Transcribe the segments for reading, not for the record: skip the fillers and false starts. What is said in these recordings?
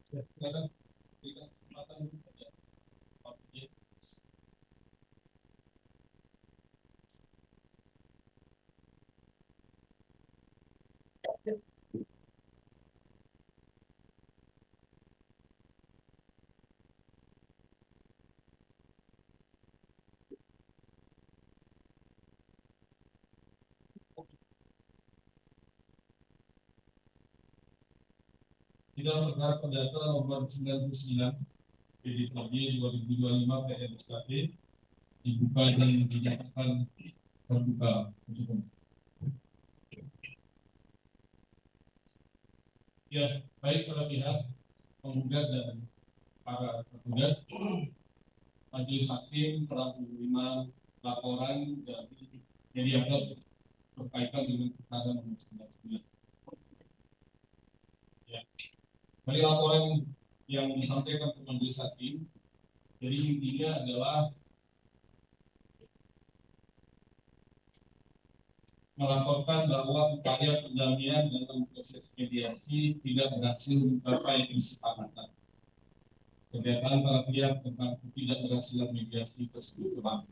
Ya, silakan berikan kesempatan kepada Pak Dirjen. Kita perkara perdata nomor 99 PDKB 2025 PNSKP dibuka dan dinyatakan terbuka untuk umum. Ya, baik para pihak penggugat dan para tergugat, majelis hakim telah menerima laporan dari mediator berkaitan dengan perkara nomor 99. Ya, dari laporan yang disampaikan ke majelis hakim, jadi intinya adalah melaporkan bahwa upaya perdamaian dalam proses mediasi tidak berhasil mencapai kesepakatan. Pernyataan para pihak tentang ketidakberhasilan mediasi tersebut telah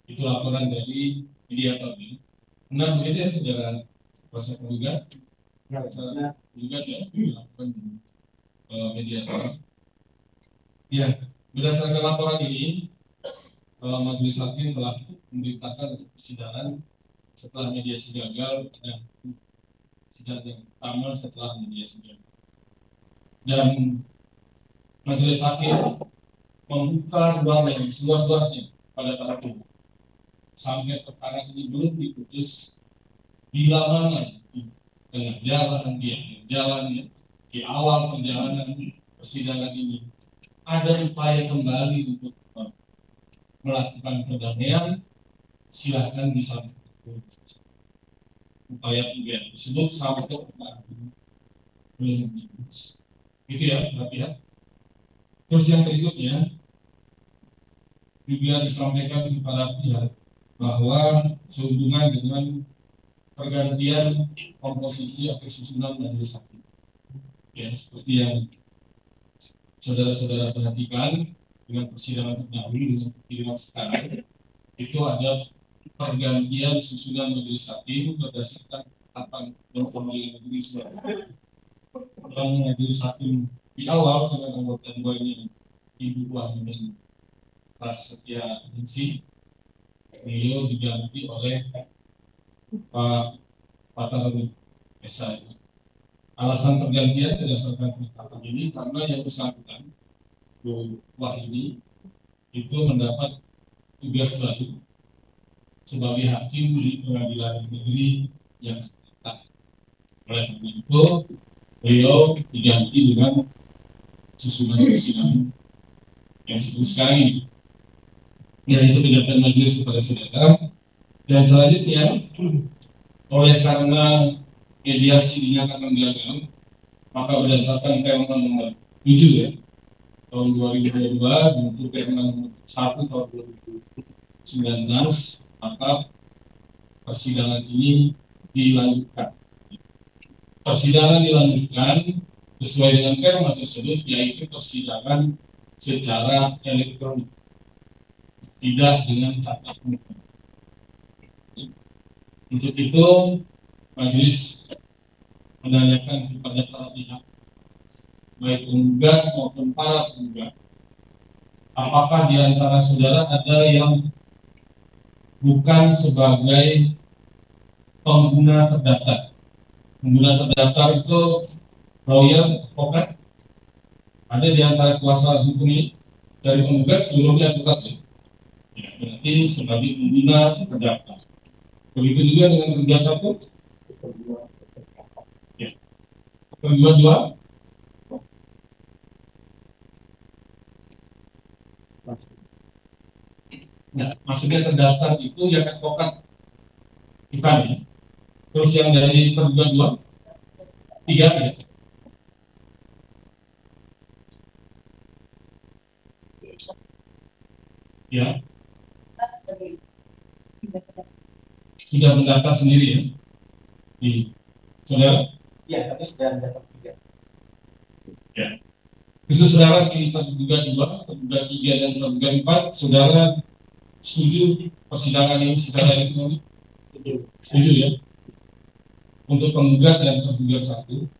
itu laporan dari mediator ini. Nah, begitu ya saudara proses penggugat, saudara penggugat ya dilakukan mediator. Ya, berdasarkan laporan ini, majelis hakim telah memerintahkan persidangan setelah mediasi gagal dan sidang yang pertama setelah mediasi gagal. Dan majelis hakim membuka ruang yang seluas-luasnya pada para pihak sampai perkara ini belum diputus bila mana di tengah jalan di awal perjalanan persidangan ini ada upaya kembali untuk melakukan perdamaian, silahkan disampaikan upaya pembelian tersebut sampai perkara ini belum diputus. Itu ya, berarti ya. Terus yang berikutnya juga disampaikan kepada pihak bahwa sehubungan dengan pergantian komposisi atau susunan majelis hakim, ya seperti yang saudara-saudara perhatikan dengan persidangan terdahulu dengan persidangan sekarang, itu ada pergantian susunan majelis hakim berdasarkan ketetapan dan pemilihan majelis yang majelis hakim di awal dengan anggota ini Ibu Wahyuni Prasetya Ningsih, beliau diganti oleh Pak Fatarudin Esa. Alasan pergantian berdasarkan ketetapan ini karena yang bersangkutan Bu Wahyuni itu mendapat tugas baru sebagai hakim di Pengadilan Negeri Jakarta. Oleh karena itu, beliau diganti dengan susunan persidangan yang seperti sekarang ini. Ya, itu pendapat majelis kepada saudara. Dan selanjutnya, oleh karena mediasi dinyatakan gagal, maka berdasarkan Permen nomor 7 ya, tahun 2022 untuk Permen nomor 1 tahun 2019, maka persidangan ini dilanjutkan. Persidangan dilanjutkan sesuai dengan Permen tersebut, yaitu persidangan secara elektronik, tidak dengan tatap muka. Untuk itu, majelis menanyakan kepada para pihak, baik penggugat maupun para penggugat, apakah di antara saudara ada yang bukan sebagai pengguna terdaftar? Pengguna terdaftar itu lawyer, advokat. Ada di antara kuasa hukum ini dari penggugat seluruhnya advokat ya? Ya, berarti sebagai pengguna terdaftar. Begitu juga dengan penggugat satu, ya. Penggugat dua, nah, maksudnya terdaftar itu yang advokat bukan ya. Terus yang dari penggugat dua, tiga ya. Ya, sudah mendaftar sendiri ya di saudara. Ya, tapi sudah mendaftar tiga. Ya. Khusus saudara di terduga 2, terduga 3, dan terduga 4, saudara setuju persidangan ini secara elektronik? Setuju ya? Untuk penggugat dan terduga 1,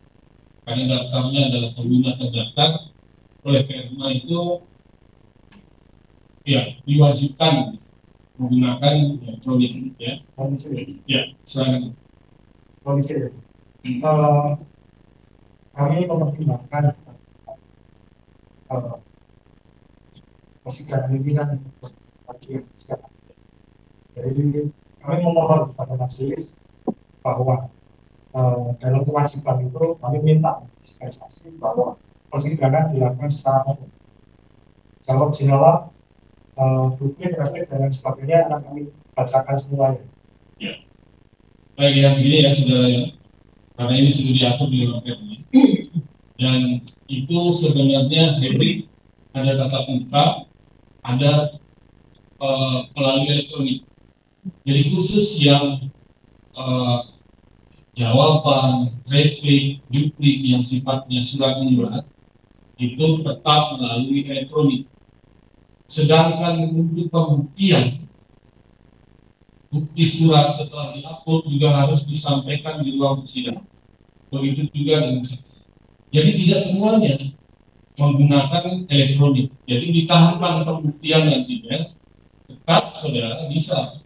karena daftarnya adalah pengguna terdaftar, oleh karena itu ya diwajibkan menggunakan elektronik ya. Ya, silakan. Kondisi kami mempertimbangkan persidangan ini kan sekarang. Jadi kami memohon kepada majelis bahwa dalam kewajiban itu kami minta dispensasi bahwa persidangan dilakukan secara jawab jawab bukti terkait dan sebagainya akan kami bacakan semuanya. Ya. Baik, yang begini ya saudara ya, karena ini sudah diatur di dalam perma. Dan itu sebenarnya hybrid, ada tatap muka, ada melalui elektronik. Jadi khusus yang jawaban, replik, duplik yang sifatnya surat menyurat itu tetap melalui elektronik. Sedangkan untuk pembuktian, bukti surat setelah diupload juga harus disampaikan di ruang persidangan. Begitu juga dengan saksi. Jadi tidak semuanya menggunakan elektronik. Jadi di tahapan pembuktian nantinya tetap saudara bisa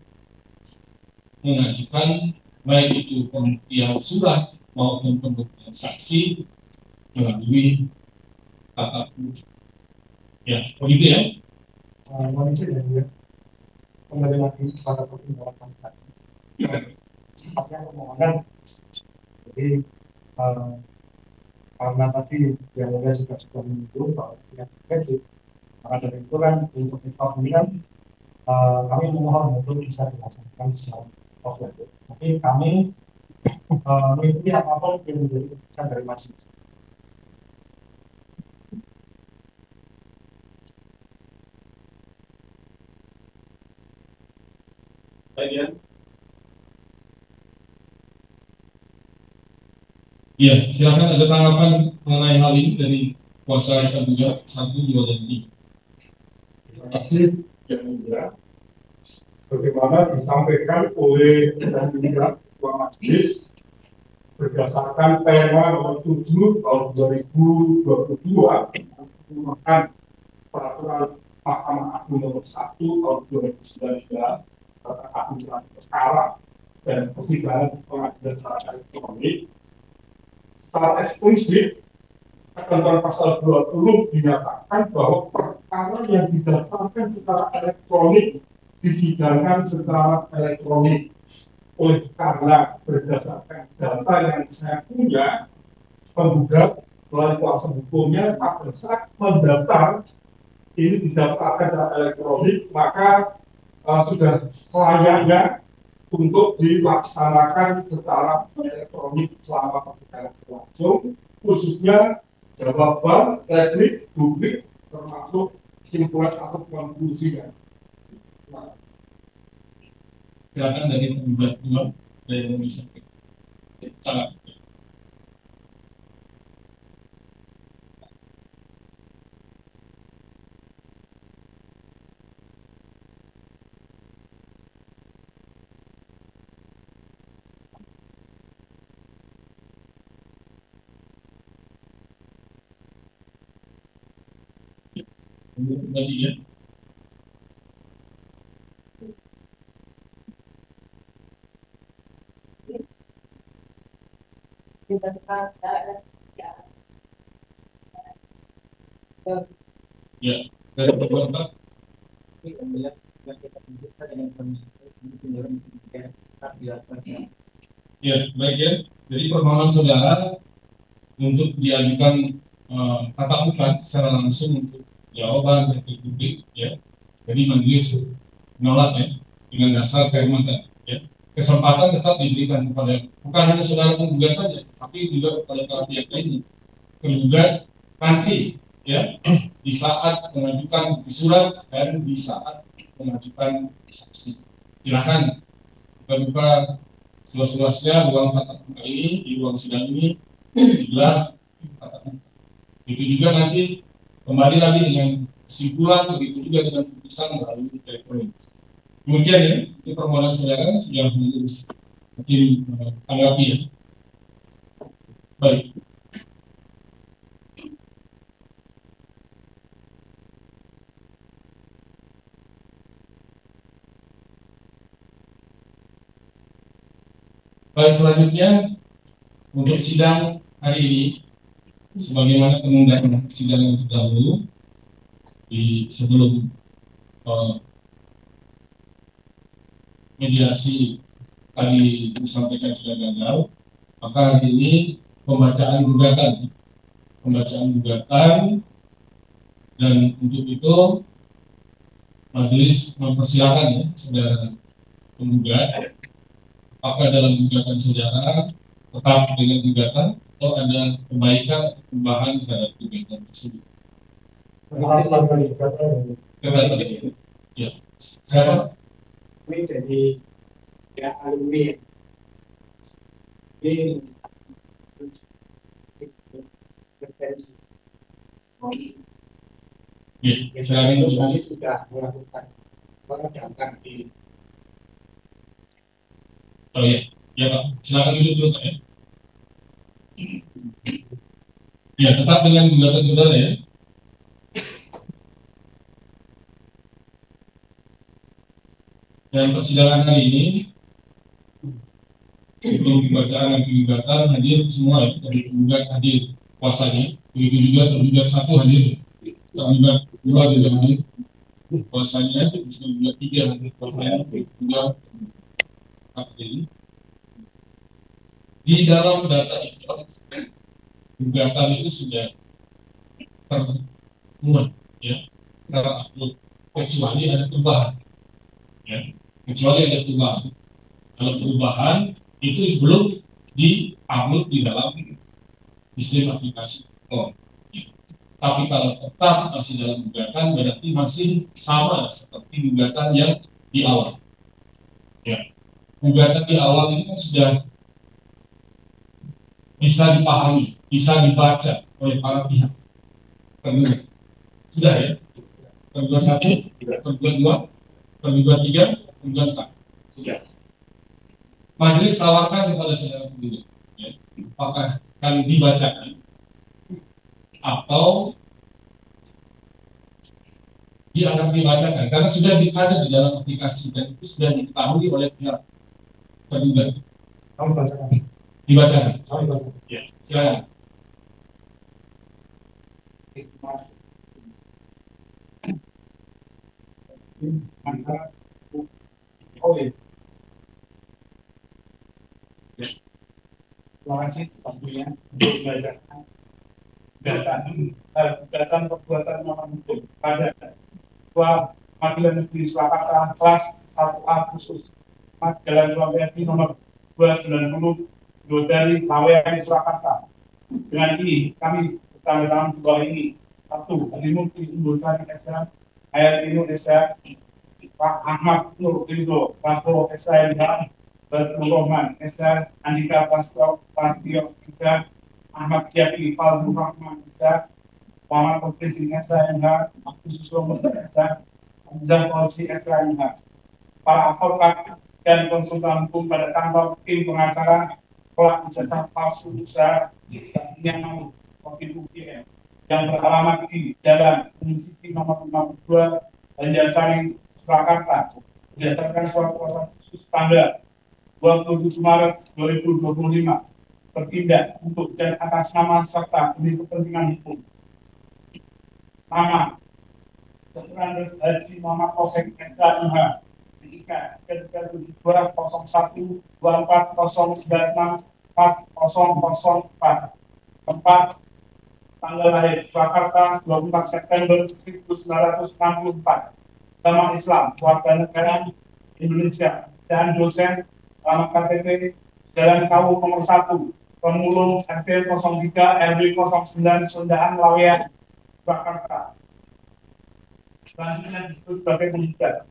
mengajukan baik itu pembuktian surat maupun pembuktian saksi melalui tatap muka. Ya, begitu ya. Kembali lagi kepada pertimbangan kami tadi. Sifatnya permohonan. Jadi karena tadi yang mulia juga sudah menyinggung bahwa tidak kredit, maka dari itu kan untuk rekap ini kan kami memohon untuk bisa dilaksanakan secara offline. Tapi kami mengikuti apapun yang menjadi keputusan dari majelis. Bagian. Ya, silakan ada tanggapan mengenai hal ini dari kuasa terduga 1, 2, dan 3. Terima kasih yang mulia. Bagaimana disampaikan oleh yang mulia Ketua Majelis berdasarkan Perma nomor 7 tahun 2022 menggunakan peraturan Mahkamah Agung nomor 1 tahun 2019 tentang aturan perkara dan persidangan pengadilan secara elektronik secara eksplisit ketentuan pasal 20 dinyatakan bahwa perkara yang didaftarkan secara elektronik disidangkan secara elektronik. Oleh karena berdasarkan data yang saya punya, penggugat melalui kuasa hukumnya pada saat mendaftar ini didaftarkan secara elektronik, maka sudah selayaknya untuk dilaksanakan secara elektronik selama persidangan berlangsung, khususnya jawaban, replik, duplik, termasuk kesimpulan atau konklusinya. Silakan dari penggugat 2 dari Indonesia. Salam. Tadi ya. Ya, dari penggugat. Ya, baik ya. Jadi permohonan saudara untuk diajukan tatap muka secara langsung untuk jawaban dari publik ya. Jadi majelis menolak ya dengan dasar Perma tadi ya. Kesempatan tetap diberikan kepada bukan hanya saudara penggugat saja, tapi juga kepada para pihak lainnya. Penggugat nanti ya di saat mengajukan surat dan di saat mengajukan saksi. Silakan buka seluas-luasnya ruang tatap muka ini, di ruang sidang ini digelar tatap muka. Itu juga nanti kembali lagi dengan kesimpulan, begitu juga dengan putusan melalui elektronik. Kemudian ya, ini permohonan saudara sudah menulis hakim tanggapi ya. Baik. Baik, selanjutnya untuk sidang hari ini, sebagaimana penundaan sidang yang terdahulu di sebelum mediasi tadi disampaikan sudah gagal, maka hari ini pembacaan gugatan, dan untuk itu majelis mempersilakan ya saudara penggugat, apakah dalam gugatan saudara tetap dengan gugatan atau ada perbaikan atau perubahan terhadap gugatan tersebut. Ya, siapa? Ini jadi ya alumni. Ini Ya, silakan. kami sudah melakukan pengadaan di. Oh ya, ya Pak, silakan duduk dulu Pak ya. Ya, tetap dengan gugatan saudara ya. Dan persidangan hari ini sebelum pembacaan gugatan hadir semua ya, dari penggugat hadir kuasanya, begitu juga tergugat satu hadir, tergugat dua juga hadir kuasanya, tergugat tiga hadir kuasanya, juga hadir. Di dalam data itu gugatan itu sudah termuat ya, terupload, kecuali ada perubahan ya, kecuali ada perubahan. Kalau perubahan itu belum di-upload di dalam sistem aplikasi. Tapi kalau tetap masih dalam gugatan, berarti masih sama seperti gugatan yang di awal. Ya, gugatan di awal ini kan sudah bisa dipahami, bisa dibaca oleh para pihak. Tergugat sudah ya, tergugat satu, tergugat dua, tergugat tiga, tergugat empat, sudah. Majelis tawarkan kepada saudara penggugat, ya, apakah akan dibacakan atau dianggap dibacakan, karena sudah ada di dalam aplikasi dan itu sudah diketahui oleh pihak tergugat. Kamu bacakan. Dibacakan. Kamu bacakan. Ya, silakan. Oh iya. Terima kasih waktunya untuk membacakan gugatan perbuatan melawan hukum pada Ketua Pengadilan Negeri Surakarta kelas 1A khusus Jalan Sulawesi nomor 290 dari Lawean Surakarta. Dengan ini kami bertanda tangan dua ini. Satu, Halimukti Indosari S.A. Hayatinu S.A. Pak Ahmad Nur Ridho Prabowo S.A. Batul Rohman S.A. Andika Pastio S.A. Ahmad Jaki Fadlur Rahman S.A. Muhammad Profesi S.A. Agus Suslomo S.A. Hamzah Fauzi S.A. Para advokat dan konsultan hukum pada kantor tim pengacara pelaku jasa palsu usaha yang wakil UGM yang beralamat di Jalan Munsiti nomor 52 Banjarsari Surakarta berdasarkan surat kuasa khusus tanggal 27 Maret 2025 bertindak untuk dan atas nama serta demi kepentingan hukum. Nama Sekretaris Haji Muhammad Kosek S.A.I.H. NIK 37240964004. Tempat tanggal lahir Jakarta 24 September 1964. Agama Islam, warga negara Indonesia, dan dosen, alamat KTP, Jalan KU nomor 1, Pemulung RT 03 RW 09 Sundahan Lawean, Jakarta. Selanjutnya disebut sebagai penggugat.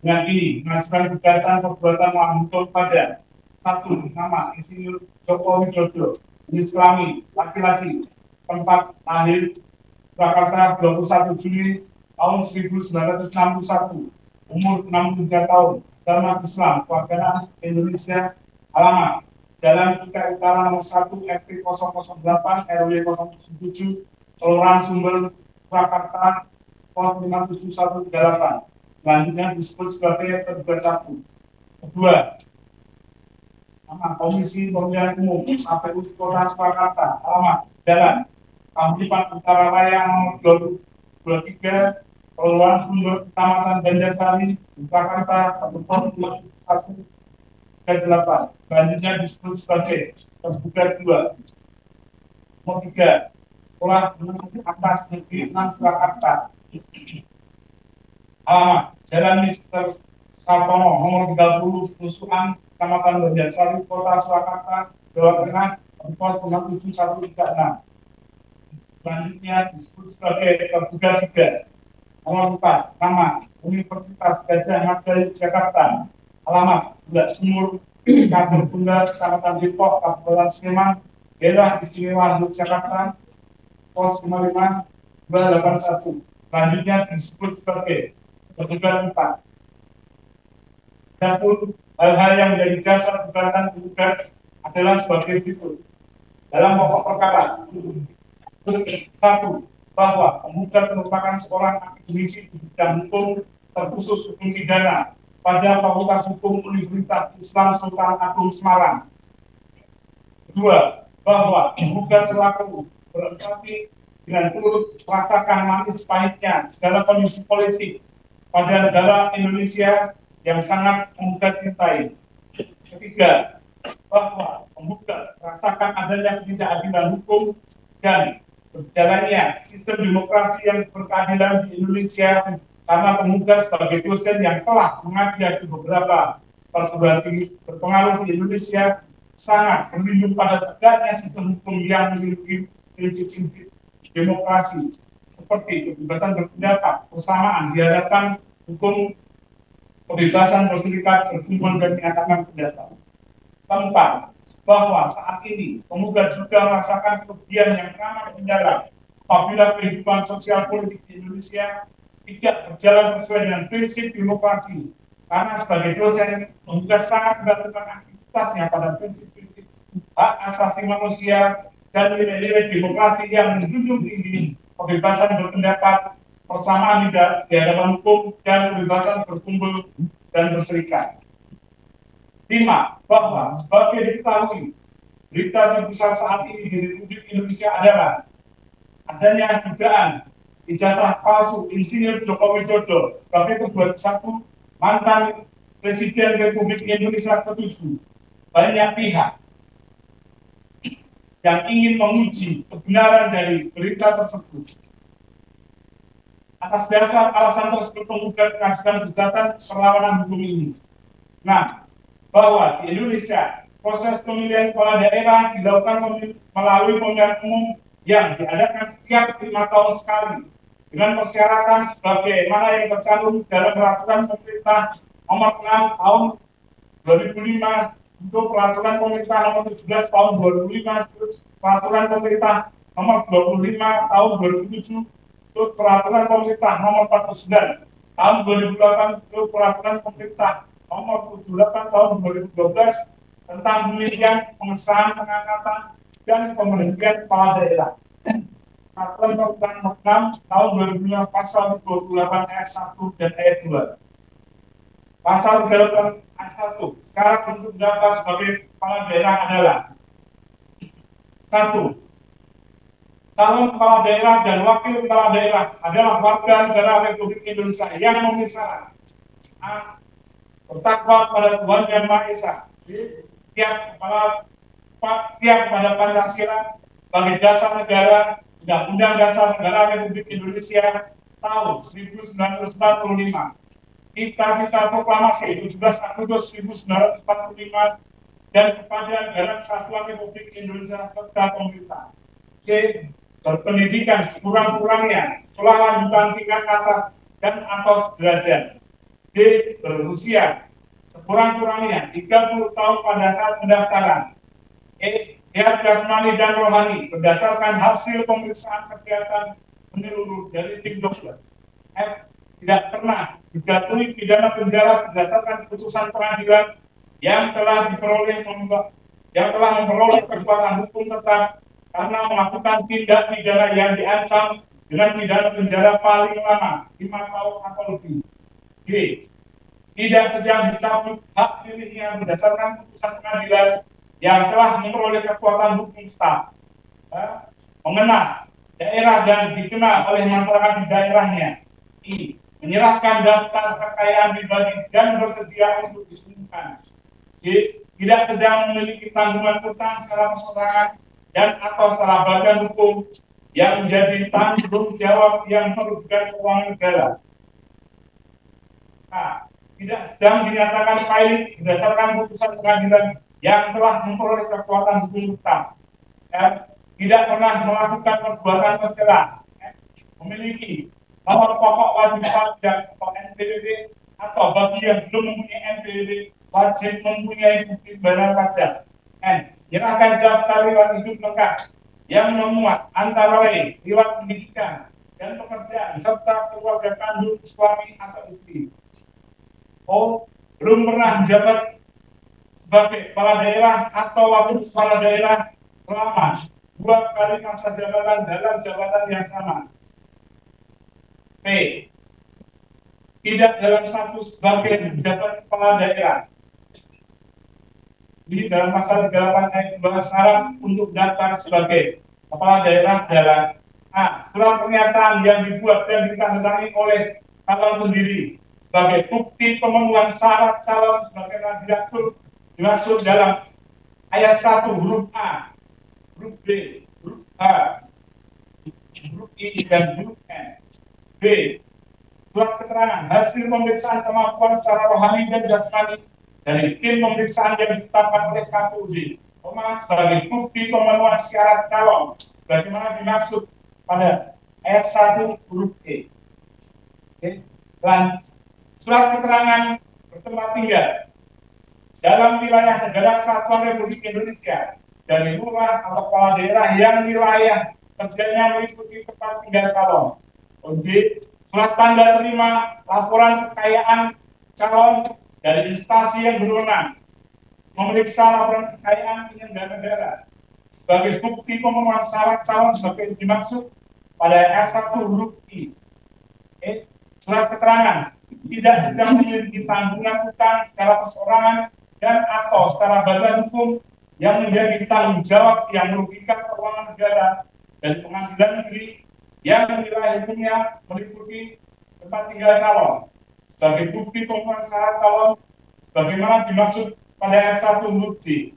Dengan ini mengajukan gugatan perbuatan melawan hukum pada 1. Nama Insinyur Joko Widodo, jenis kelamin laki-laki, tempat lahir Surakarta 21 Juli tahun 1961, umur 63 tahun, agama Islam, warga Indonesia, alamat Jalan Kika Utara nomor 1 RT 008 RW 007 Kelurahan Sumber Surakarta 05718. Selanjutnya disebut sebagai terduga 1. Kedua, nama Komisi Pemilihan Umum KPU Kota Surakarta, alamat Jalan Kampipan Utara Raya nomor 23 Kelurahan Sumber Kecamatan Banjarsari Surakarta Kabupaten 138. Selanjutnya disebut sebagai terduga 2. Nomor 3 Sekolah Menengah Atas Negeri 6 Surakarta, alamat Jalan Mister Sartono nomor 30 Nusukan Kecamatan Banjarsari Kota Surakarta Jawa Tengah pos 97136. Selanjutnya disebut sebagai terduga 3. Nomor 4 nama Universitas Gadjah Mada Jakarta, alamat Bulak Sumur Cabur Bunda Kecamatan Depok Kabupaten Sleman Daerah Istimewa Yogyakarta pos 55281. Selanjutnya disebut sebagai terduga 4. Adapun hal-hal yang menjadi dasar gugatan tergugat adalah sebagai berikut. Dalam pokok perkara, 1. Bahwa penggugat merupakan seorang akademisi di bidang hukum terkhusus hukum pidana pada Fakultas Hukum Universitas Islam Sultan Agung Semarang. 2. Bahwa penggugat selaku berempati dengan turut merasakan manis pahitnya segala kondisi politik pada negara Indonesia yang sangat penggugat cintai. 3. Bahwa penggugat merasakan adanya ketidakadilan hukum dan berjalannya sistem demokrasi yang berkeadilan di Indonesia karena penggugat sebagai dosen yang telah mengajar di beberapa perguruan tinggi berpengaruh di Indonesia sangat berlindung pada tegaknya sistem hukum yang memiliki prinsip-prinsip demokrasi seperti kebebasan berpendapat, persamaan di hadapan hukum, kebebasan berserikat, berkumpul dan menyatakan pendapat. 4. Bahwa saat ini penggugat juga merasakan kerugian yang ramah penjara apabila kehidupan sosial politik di Indonesia tidak berjalan sesuai dengan prinsip demokrasi karena sebagai dosen penggugat sangat melakukan aktivitasnya pada prinsip-prinsip hak asasi manusia dan nilai-nilai demokrasi yang menjunjung tinggi kebebasan berpendapat, persamaan di hadapan hukum dan kebebasan berkumpul dan berserikat. 5. Bahwa sebagai diketahui berita terbesar saat ini di Republik Indonesia adalah adanya dugaan ijazah palsu Insinyur Joko Widodo sebagai ketua 1 mantan Presiden Republik Indonesia ke-7. Banyak pihak yang ingin menguji kebenaran dari berita tersebut. Atas dasar alasan tersebut penggugat mengajukan gugatan perlawanan hukum ini. Nah, bahwa di Indonesia proses pemilihan kepala daerah dilakukan melalui pemilihan umum yang diadakan setiap 5 tahun sekali dengan persyaratan sebagaimana yang tercantum dalam peraturan pemerintah nomor 6 tahun 2005 untuk peraturan pemerintah nomor 17 tahun 2005 terus peraturan pemerintah nomor 25 tahun 2007 untuk peraturan pemerintah nomor 49 tahun 2008 untuk peraturan pemerintah nomor 78 tahun 2012 tentang pemilihan, pengesahan, pengangkatan, dan pemberhentian kepala daerah. Peraturan Pemerintah nomor 6 tahun 2005 pasal 28 ayat 1 dan ayat 2. Pasal 38 ayat 1. Syarat untuk mendaftar sebagai kepala daerah adalah 1. Calon kepala daerah dan wakil kepala daerah adalah warga negara Republik Indonesia yang memenuhi syarat bertakwa pada Tuhan Yang Maha Esa, setiap pada Pancasila sebagai dasar negara, Undang-Undang Dasar Negara Republik Indonesia tahun 1945, Cita-cita Proklamasi 17 Agustus 1945, dan kepada Negara Kesatuan Republik Indonesia serta pemerintah. C. Berpendidikan sekurang-kurangnya sekolah lanjutan tingkat atas dan atau sederajat. D. Berusia sekurang-kurangnya 30 tahun pada saat pendaftaran. E. Sehat jasmani dan rohani berdasarkan hasil pemeriksaan kesehatan menyeluruh dari tim dokter. F. Tidak pernah dijatuhi pidana penjara berdasarkan putusan pengadilan yang telah memperoleh kekuatan hukum tetap karena melakukan tindak pidana yang diancam dengan pidana penjara paling lama 5 tahun atau lebih. G. Tidak sedang dicabut hak pilihnya berdasarkan putusan pengadilan yang telah memperoleh kekuatan hukum tetap. Mengenal daerah dan dikenal oleh masyarakat di daerahnya. I. Menyerahkan daftar kekayaan pribadi dan bersedia untuk disembunyikan. C. Tidak sedang memiliki tanggungan utang secara perseorangan dan atau secara badan hukum yang menjadi tanggung jawab yang merugikan keuangan negara. Nah, tidak sedang dinyatakan valid berdasarkan putusan pengadilan yang telah memperoleh kekuatan hukum tetap. Tidak pernah melakukan perbuatan tercela, memiliki nomor pokok wajib pajak atau NPWP, atau bagi yang belum mempunyai NPWP wajib mempunyai bukti bayar pajak. N. Menyerahkan daftar riwayat hidup lengkap yang memuat antara lain riwayat pendidikan dan pekerjaan serta keluarga kandung suami atau istri. O. Belum pernah menjabat sebagai kepala daerah atau wakil kepala daerah selama 2 kali masa jabatan dalam jabatan yang sama. P. Tidak dalam status sebagai jabat kepala daerah. Di dalam pasal 38 ayat 2 syarat untuk daftar sebagai kepala daerah adalah A. Surat pernyataan yang dibuat dan ditandatangani oleh calon sendiri sebagai bukti pemenuhan syarat calon sebagai direktur dimaksud dalam ayat 1 huruf A, huruf B, huruf H, huruf I, dan huruf N. B. Surat keterangan hasil pemeriksaan kemampuan secara rohani dan jasmani dari tim pemeriksaan yang ditetapkan oleh KPUD sebagai bukti pemenuhan syarat calon sebagaimana dimaksud pada ayat 1 huruf E. Dan surat keterangan bertempat tinggal dalam wilayah negara kesatuan Republik Indonesia dari lurah atau kepala daerah yang wilayah kerjanya meliputi tempat tinggal calon. Untuk surat tanda terima laporan kekayaan calon dari instansi yang berwenang, memeriksa laporan kekayaan penyelenggara negara sebagai bukti pemenuhan syarat calon sebagai dimaksud pada ayat 1 huruf I. Surat keterangan tidak sedang memiliki tanggungan utang secara perseorangan dan atau secara badan hukum yang menjadi tanggung jawab yang merugikan keuangan negara dan pengadilan negeri yang wilayah hukumnya meliputi tempat tinggal calon sebagai bukti pemenuhan syarat calon sebagaimana dimaksud pada ayat 1 huruf J.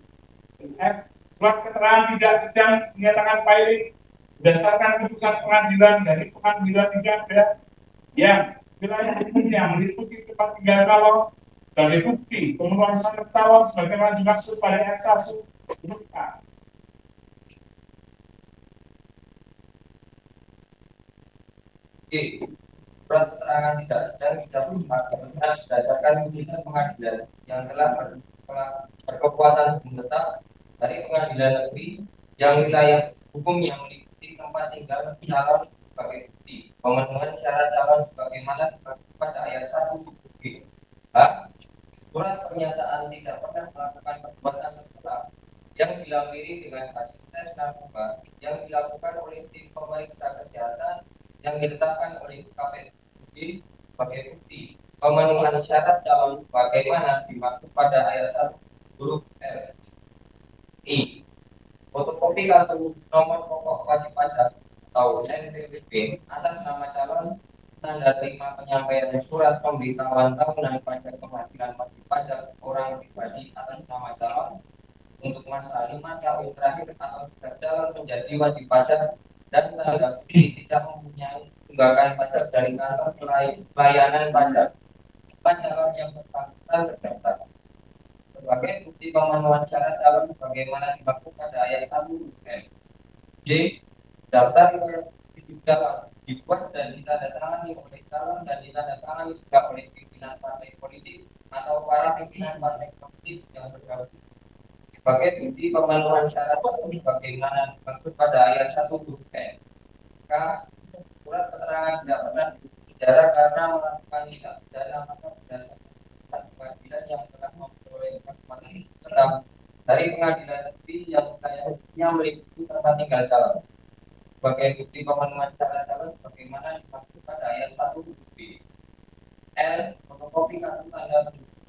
F. Surat keterangan tidak sedang menyatakan valid berdasarkan putusan pengadilan dari pengadilan negara yang wilayah hukumnya meliputi tempat tinggal calon sebagai bukti pemenuhan syarat calon sebagaimana dimaksud pada ayat 1 huruf A. Surat keterangan tidak sedang dicabut berdasarkan putusan pengadilan yang telah berkekuatan hukum tetap dari pengadilan negeri yang wilayah hukumnya meliputi tempat tinggal calon sebagai bukti pemenuhan syarat calon sebagaimana pada ayat 1 huruf G. H. Surat pernyataan tidak pernah melakukan perbuatan tercela yang dilampiri dengan hasil tes narkoba yang dilakukan oleh tim pemeriksa kesehatan yang ditetapkan oleh KPUD sebagai bukti pemenuhan syarat calon sebagaimana dimaksud pada ayat 1 huruf L. I. Fotokopi kartu nomor pokok wajib pajak atau NPWP atas nama calon, tanda terima penyampaian surat pemberitahuan tahunan pajak penghasilan wajib pajak orang pribadi atas nama calon untuk masa 5 tahun terakhir atau sudah calon menjadi wajib pajak dan tanda bukti tidak mempunyai tunggakan pajak dari kantor pelayanan pajak calon yang bersangkutan terdaftar sebagai bukti pemenuhan syarat calon sebagaimana dimaksud pada ayat 1 F. J. Daftar hidup calon dibuat dan ditandatangani oleh calon dan ditandatangani juga oleh pimpinan partai politik atau para pimpinan partai politik yang bergabung sebagai bukti pemenuhan syarat calon sebagaimana dimaksud pada ayat 1 huruf N. K. Surat surat keterangan tidak pernah dipenjara karena melakukan tindak pidana maka berdasarkan pengadilan yang telah memperoleh hukuman tetap dari pengadilan negeri yang wilayahnya meliputi tempat tinggal calon sebagai bukti pemenuhan syarat calon sebagaimana dimaksud pada ayat 1 B. L. Fotokopi kartu tanda penduduk.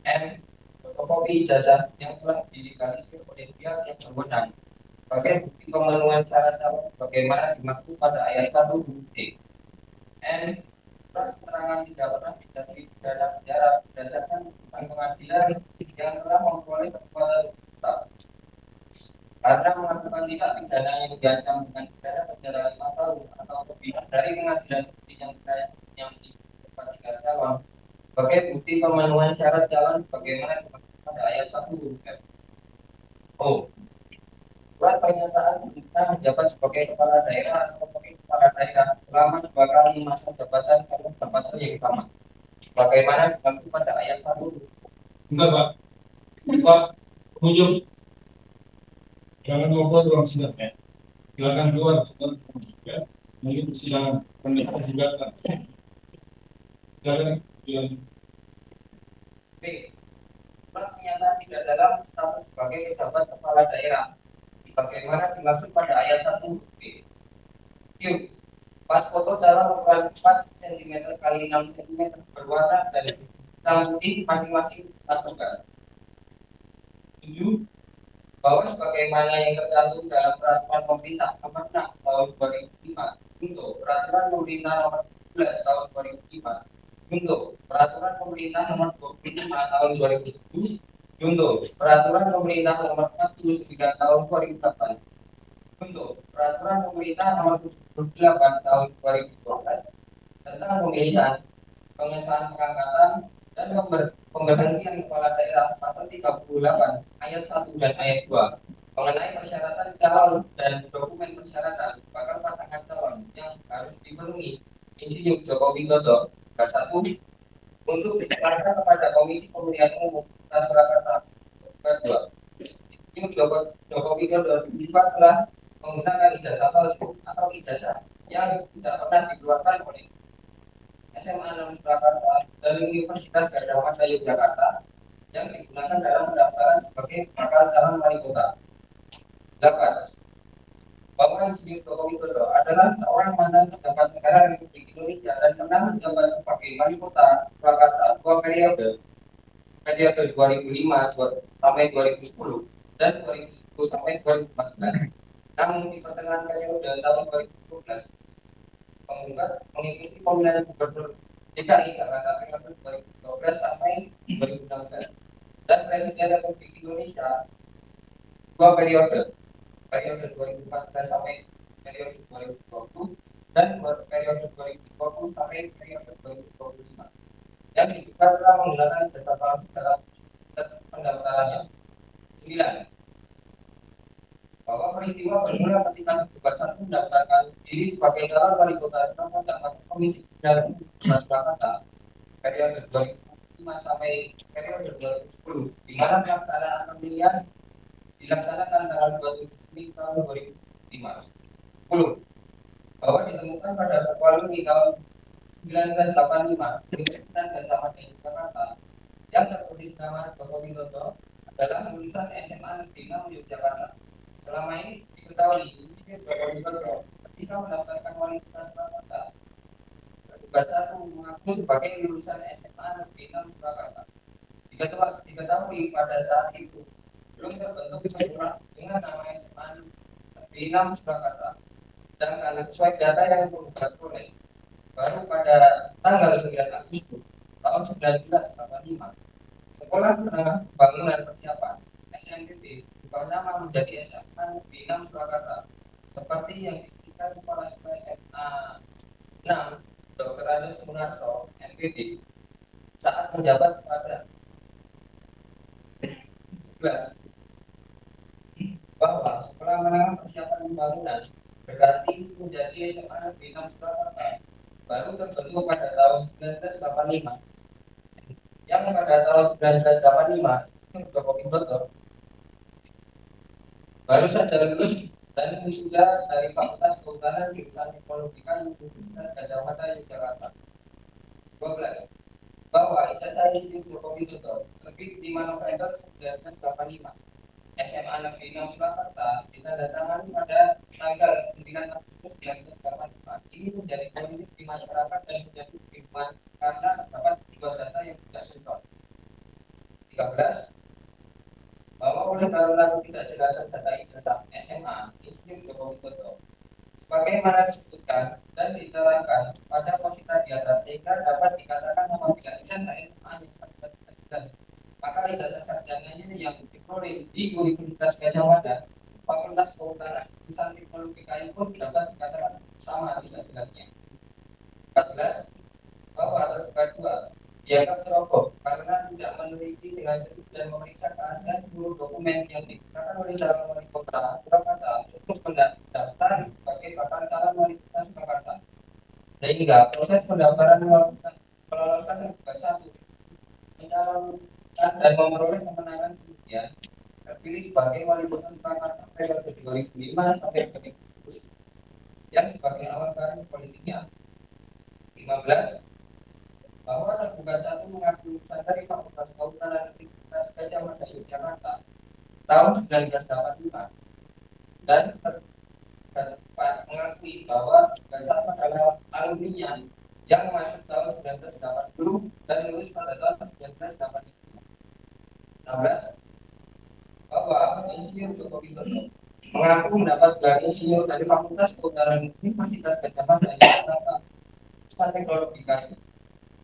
M. Fotokopi ijazah yang telah dilegalisir oleh pihak yang berwenang sebagai bukti pemenuhan syarat calon sebagaimana dimaksud pada ayat 1 D. N. Surat keterangan tidak pernah dijatuhi pidana penjara berdasarkan putusan pengadilan yang telah memperoleh kekuatan tetap karena melakukan tindak pidana yang diancam dengan pidana penjara 5 tahun atau lebih dari pengadilan negeri yang di tempat tinggal calon sebagai bukti pemenuhan syarat calon sebagaimana dimaksud pada ayat 1 F. O. Surat pernyataan perintah menjabat sebagai kepala daerah atau wakil kepala daerah selama 2 kali masa jabatan pada jabatan yang sama sebagaimana dimaksud pada ayat 1. Bentar Pak, Pak pengunjung jangan ngobrol di ruang sidang ya, silakan keluar ya. Mungkin persidangan pendapat juga kan. Silakan. B. Surat pernyataan tidak dalam status sebagai pejabat kepala daerah sebagaimana dimaksud pada ayat 1 B. Q. Pas foto dalam ukuran 4 cm x 6 cm berwarna dari hitam putih masing-masing satu gambar. 7. Bahwa sebagaimana yang tercantum dalam peraturan pemerintah nomor 6 tahun 2005 untuk peraturan pemerintah nomor 12 tahun 2005 untuk peraturan pemerintah nomor 25 tahun 2007 untuk peraturan pemerintah nomor 49 tahun 2008 untuk peraturan pemerintah nomor 78 tahun 2012 tentang pemilihan, pengesahan pengangkatan dan pemberhentian kepala daerah pasal 38 ayat 1 dan ayat 2 mengenai persyaratan calon dan dokumen persyaratan bakal pasangan calon yang harus dipenuhi Insinyur Joko Widodo 1 untuk diserahkan kepada Komisi Pemilihan Umum Kota Surakarta 2. Insinyur Joko Widodo juga telah menggunakan ijazah palsu atau ijazah yang tidak pernah dikeluarkan oleh SMA 6 Surakarta dan Universitas Gadjah Mada Yogyakarta yang digunakan dalam pendaftaran sebagai bakal calon wali kota. 8. Bahwa Insinyur Joko Widodo adalah seorang mantan pejabat negara Republik Indonesia dan pernah menjabat sebagai wali kota Surakarta 2 periode 2005 sampai 2010 dan 2010 sampai 2014. Namun di pertengahan periode tahun 2012 mengikuti pemilihan gubernur DKI Jakarta periode 2012 sampai 2016 dan Presiden Republik Indonesia 2 periode 2014 sampai periode 2020 dan periode 2020 sampai periode 2025 yang diduga telah menggunakan jasa palsu dalam pendaftarannya. 9. Bahwa peristiwa bermula ketika Debat 1 mendaftarkan diri sebagai calon wali kota Surakarta Komisi Pemilihan Kota Surakarta periode 2005 sampai periode 2010 di mana pelaksanaan pemilihan dilaksanakan tanggal 27 Juni tahun 2005. 10. Bahwa ditemukan pada Pakualuni tahun 1985 Universitas Gadjah Mada Yogyakarta yang tertulis nama Joko Widodo adalah lulusan SMA Negeri 6 Yogyakarta. Selama ini diketahui Insinyur Joko Widodo ketika mendaftarkan wali kota Surakarta Debat 1 mengaku sebagai lulusan SMA Negeri 6 Surakarta. Diketahui pada saat itu belum terbentuk sekolah dengan nama SMA Negeri 6 Surakarta dan karena sesuai data yang dibuat oleh baru pada tanggal 9 Agustus tahun 1985 Sekolah Menengah Pembangunan Persiapan SMPP berubah nama menjadi SMA Negeri 6 Surakarta seperti yang disebutkan Kepala Sekolah SMA 6 Dr. Andes Munarso MPD saat menjabat pada 11 bahwa Sekolah Menengah Persiapan Pembangunan berganti menjadi SMA Negeri 6 Surakarta baru terbentuk pada tahun 1985 yang pada tahun 1985 Joko Widodo baru saja lulus dan wisuda dari Fakultas Kehutanan Jurusan Teknologika Universitas Gadjah Mada Yogyakarta. 12. Bahwa ijazah Insinyur Joko Widodo terbit 5 November 1985 SMA Negeri 6 Surakarta ditandatangani pada tanggal 9 Agustus 1985. Ini menjadi polemik di masyarakat dan menjadi firman karena terdapat 2 data yang tidak sinkron. 13. Bahwa oleh karena ketidakjelasan data ijazah SMA Insinyur Joko Widodo sebagaimana disebutkan dan diterangkan pada posita di atas sehingga dapat dikatakan apabila ijazah SMA yang sangat tidak jelas, maka ijazah sarjananya yang diperoleh di Universitas Gadjah Mada Fakultas Kehutanan Jurusan Teknologi Kayu pun dapat dikatakan sama tidak jelasnya. 14. Bahwa terduga 2 dianggap ceroboh karena tidak meneliti dengan cermat dan memeriksa keaslian seluruh dokumen yang digunakan oleh calon wali kota Surakarta untuk mendaftar sebagai bakal calon wali kota Surakarta, sehingga proses pendaftaran meloloskan tergugat 1 mencalonkan dan memperoleh kemenangan kemudian terpilih sebagai wali kota Surakarta periode 2005 sampai 2010 yang sebagai awal karir politiknya. 15. Bahwa tergugat 1 mengambil lulusan dari Fakultas Kehutanan Universitas Gadjah Mada Yogyakarta tahun 1985 dan mengakui bahwa tergugat 1 adalah alumninya yang masuk tahun 1980 dan lulus pada tahun 1985. 16. Bahwa Insinyur Joko Widodo mengaku mendapat gelar insinyur dari Fakultas Kehutanan Universitas Gadjah Mada Yogyakarta Jurusan Teknologi Kayu.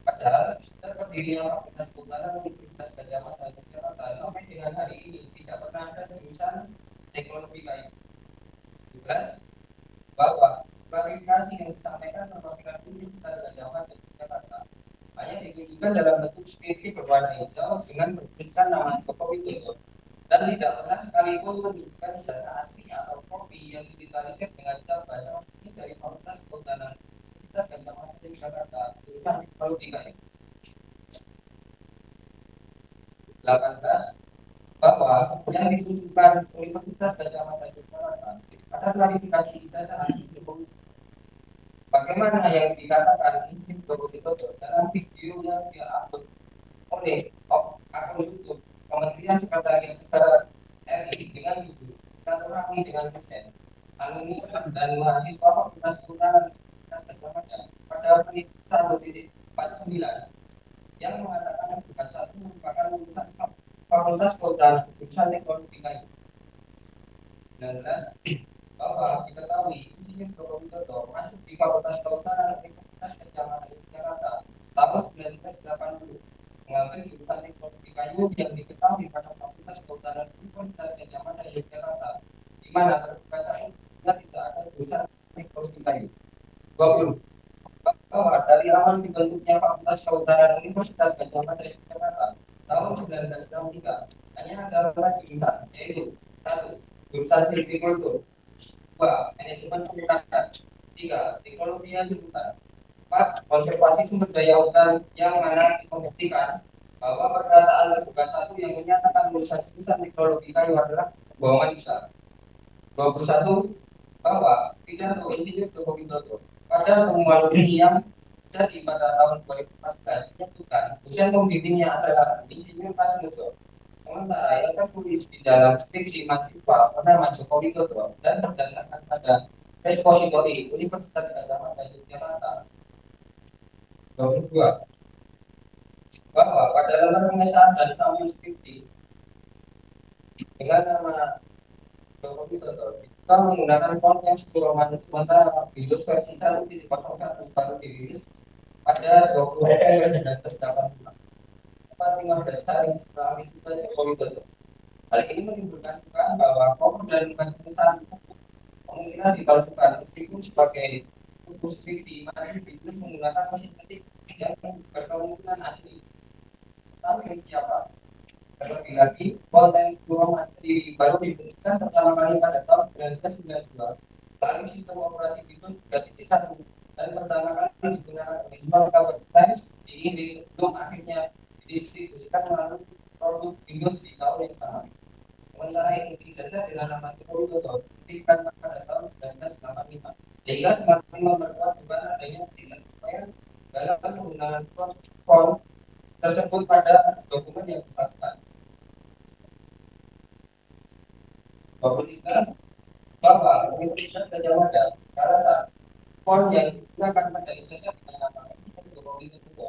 Padahal terdirinya Fakultas Kehutanan Universitas Gadjah Mada Yogyakarta sampai dengan hari ini tidak pernah ada jurusan teknologi kayu. 17. Bahwa klarifikasi yang disampaikan perwakilan Universitas Gadjah Mada Yogyakarta hanya ditunjukkan dalam bentuk skripsi berwarna hijau dengan bertuliskan nama Joko Widodo dan tidak pernah sekalipun menunjukkan ijazah asli atau kopi yang ditarikan dengan cara bahasa resmi dari Fakultas Kehutanan Universitas Gadjah Mada Yogyakarta jurusan Teknologi Kayu. 18. Bahwa yang ditunjukkan Universitas Gadjah Mada Yogyakarta ada klarifikasi ijazah asli Jokowi. Bagaimana yang dikatakan Insinyur Joko Widodo dalam video yang dia upload oleh akun YouTube Kementerian Sekretariat Negara RI dengan judul "Silaturahmi dengan dosen, alumni dan mahasiswa Fakultas Kehutanan Universitas Gadjah Mada" pada menit 1.49 yang mengatakan tergugat 1 merupakan lulusan Fakultas Kehutanan Jurusan Teknologi Kayu. 19. Bahwa diketahui Insinyur Joko Widodo masuk di Fakultas Kehutanan Universitas Gadjah Mada Yogyakarta tahun 1980 mengambil jurusan Teknologi Kayu yang diketahui pada Fakultas Kehutanan Universitas Gadjah Mada Yogyakarta, di mana tergugat 1 tidak ada jurusan Teknologi Kayu. 20. Bahwa dari awal dibentuknya Fakultas Kehutanan Universitas Gadjah Mada Yogyakarta tahun 1963 hanya ada 2 jurusan, yaitu 1. Jurusan Silvicultur, 2. Manajemen Perhutanan, 3. Teknologi Hutan, 4. Konservasi sumber daya hutan, yang mana dibuktikan bahwa perkataan tergugat 1 yang menyatakan lulusan jurusan Teknologi Kayu adalah bohongan besar. 21. Bahwa pidato Insinyur Joko Widodo pada pertemuan ini yang terjadi pada tahun 2014 menyebutkan dosen pembimbingnya adalah Insinyur Kasmujo. Sementara yang tertulis di dalam skripsi mahasiswa bernama Joko Widodo dan berdasarkan pada repositori Universitas Gadjah Mada Yogyakarta. 22. Bahwa pada lembar pengesahan dan sampul skripsi dengan nama Joko Widodo kita menggunakan font yang Roman, sementara Windows versi 1.01 baru dirilis pada 20 November 1985. 15 hari setelah wisuda Joko Widodo. Hal ini menimbulkan dugaan bahwa kopi dan pengesahan kemungkinan dipalsukan meskipun sebagai buku skripsi masih bisnis menggunakan mesin ketik yang berkemungkinan asli. Tapi siapa? Terlebih lagi, konten Roman sendiri baru dibentukkan pertama kali pada tahun 1992 melalui sistem operasi Windows 3.1 dan pertama kali digunakan oleh Smart Cover Times di Inggris sebelum akhirnya didistribusikan melalui produk Windows di tahun yang sama. Sementara itu ijazah dengan nama Joko Widodo diterbitkan pada tahun 1985 sehingga semakin memperkuat dugaan adanya tidak supaya dalam penggunaan form tersebut pada dokumen yang bersangkutan. 23 bahwa Universitas Gadjah Mada pada form yang digunakan pada ijazah dengan Jokowi itu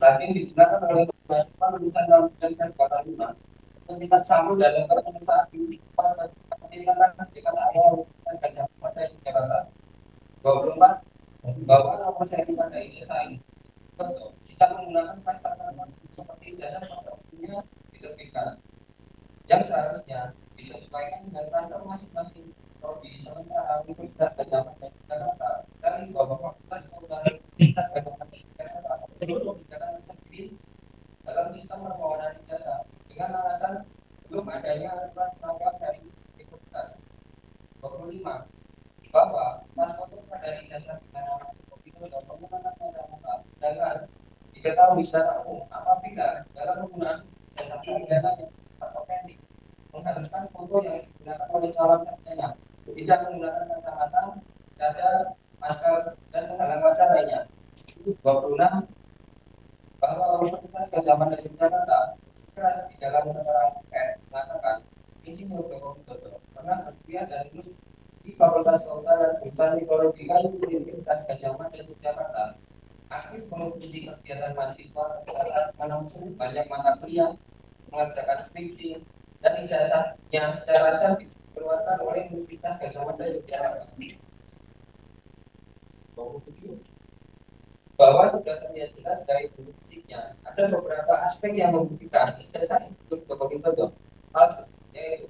lazim digunakan oleh mahasiswa lulusan tahun 1985 tingkat sambung dan dokter pada saat ini peningkatan tingkat awal Gadjah Mada di Jakarta. 24 bahwa nomor seri pada ijazah ini tidak menggunakan kasta seperti ijazah pada umumnya diterbitkan yang seharusnya disesuaikan dengan kasta masing-masing prodi. Sementara Universitas Gadjah Mada Jakarta dari beberapa fakultas keutamaan Universitas Gadjah Mada Jakarta dikatakan sendiri dalam sistem permohonan ijazah dengan alasan belum adanya aturan seragam dari universitas. 25 bahwa paspor pada ijazah dengan nama itu dapat menggunakan muka dengan diketahui secara umum apabila dalam penggunaan ijazah sarjana atau pending mengharuskan foto yang digunakan oleh calon sarjana tidak menggunakan kacamata, cadar, masker, dan penghalang wajah lainnya. 26 bahwa Universitas Gadjah Mada Jakarta keras di dalam keterangan mengatakan Insinyur Joko Widodo pernah berkuliah dan lulus di Fakultas Kedokteran jurusan Psikologi Universitas Gadjah Mada Yogyakarta. Akhir mengikuti kegiatan mahasiswa terlihat menempuh banyak mata kuliah, mengerjakan skripsi, dan ijazah yang secara sah dikeluarkan oleh Universitas Gadjah Mada Yogyakarta. 27 bahwa sudah terlihat jelas dari bentuk fisiknya ada beberapa aspek yang membuktikan ijazah Insinyur Joko Widodo palsu, yaitu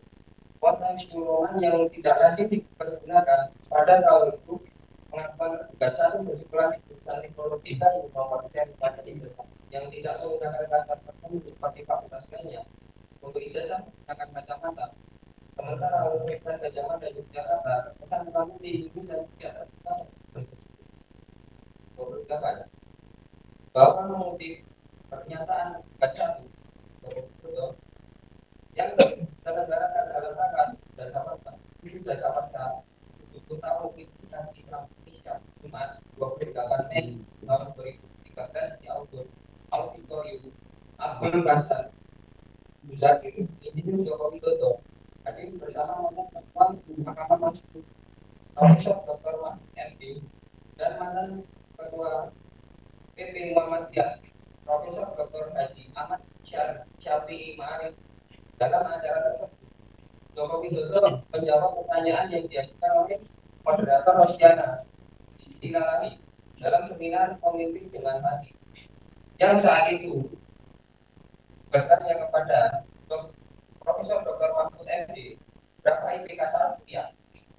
konten sulungan yang tidak lazim dipergunakan pada tahun itu pengakuan tergugat satu bersekolah di jurusan psikologi dan kompeten pada ijazah yang tidak menggunakan kata tertentu seperti fakultas lainnya untuk ijazah menggunakan kacamata. Sementara Universitas Gadjah Mada Yogyakarta terkesan mengambil ilmu dan tidak terbuka bahwa mengutip pernyataan baca yang diselenggarakan dalam rangka dasar fakta untuk tahun Universitas Islam Indonesia Jumat 28 Mei tahun 2013 di Auditorium Abdul Qasim Muzakir Insinyur Joko Widodo hadir bersama mantan ketua Mahkamah Konstitusi Profesor Dr. Mahfud MD dan mantan ketua PP Muhammadiyah Profesor Dr. Haji Ahmad Syafi'i Ma'arif. Dalam acara tersebut Joko Widodo menjawab pertanyaan yang diajukan oleh moderator Rosiana Silalani dalam seminar pemimpin dengan hati yang saat itu bertanya kepada Profesor Dr. Mahfud MD berapa IPK saat kuliah.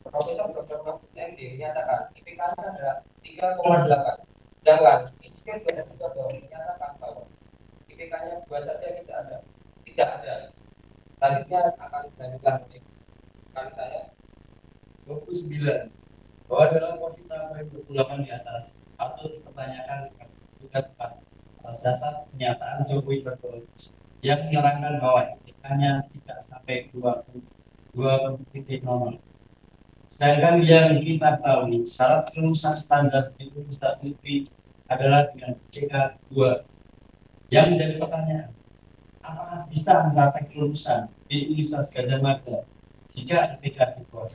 Profesor Dr. Mahfud MD menyatakan IPK-nya adalah 3,8. Sedangkan Insinyur Joko Widodo menyatakan bahwa IPK-nya 2 saja tidak ada. Selanjutnya akan dilanjutkan oleh saya 29 bahwa dalam posisi tahun 2008 di atas atau dipertanyakan juga tepat atas dasar pernyataan Jokowi Widodo yang menerangkan bahwa IPK-nya tidak sampai 2.0. Sedangkan yang kita tahu syarat kelulusan standar di Universitas Negeri adalah dengan IPK 2. Yang menjadi pertanyaan, apakah bisa mencapai kelulusan di Universitas Gadjah Mada jika IPK di bawah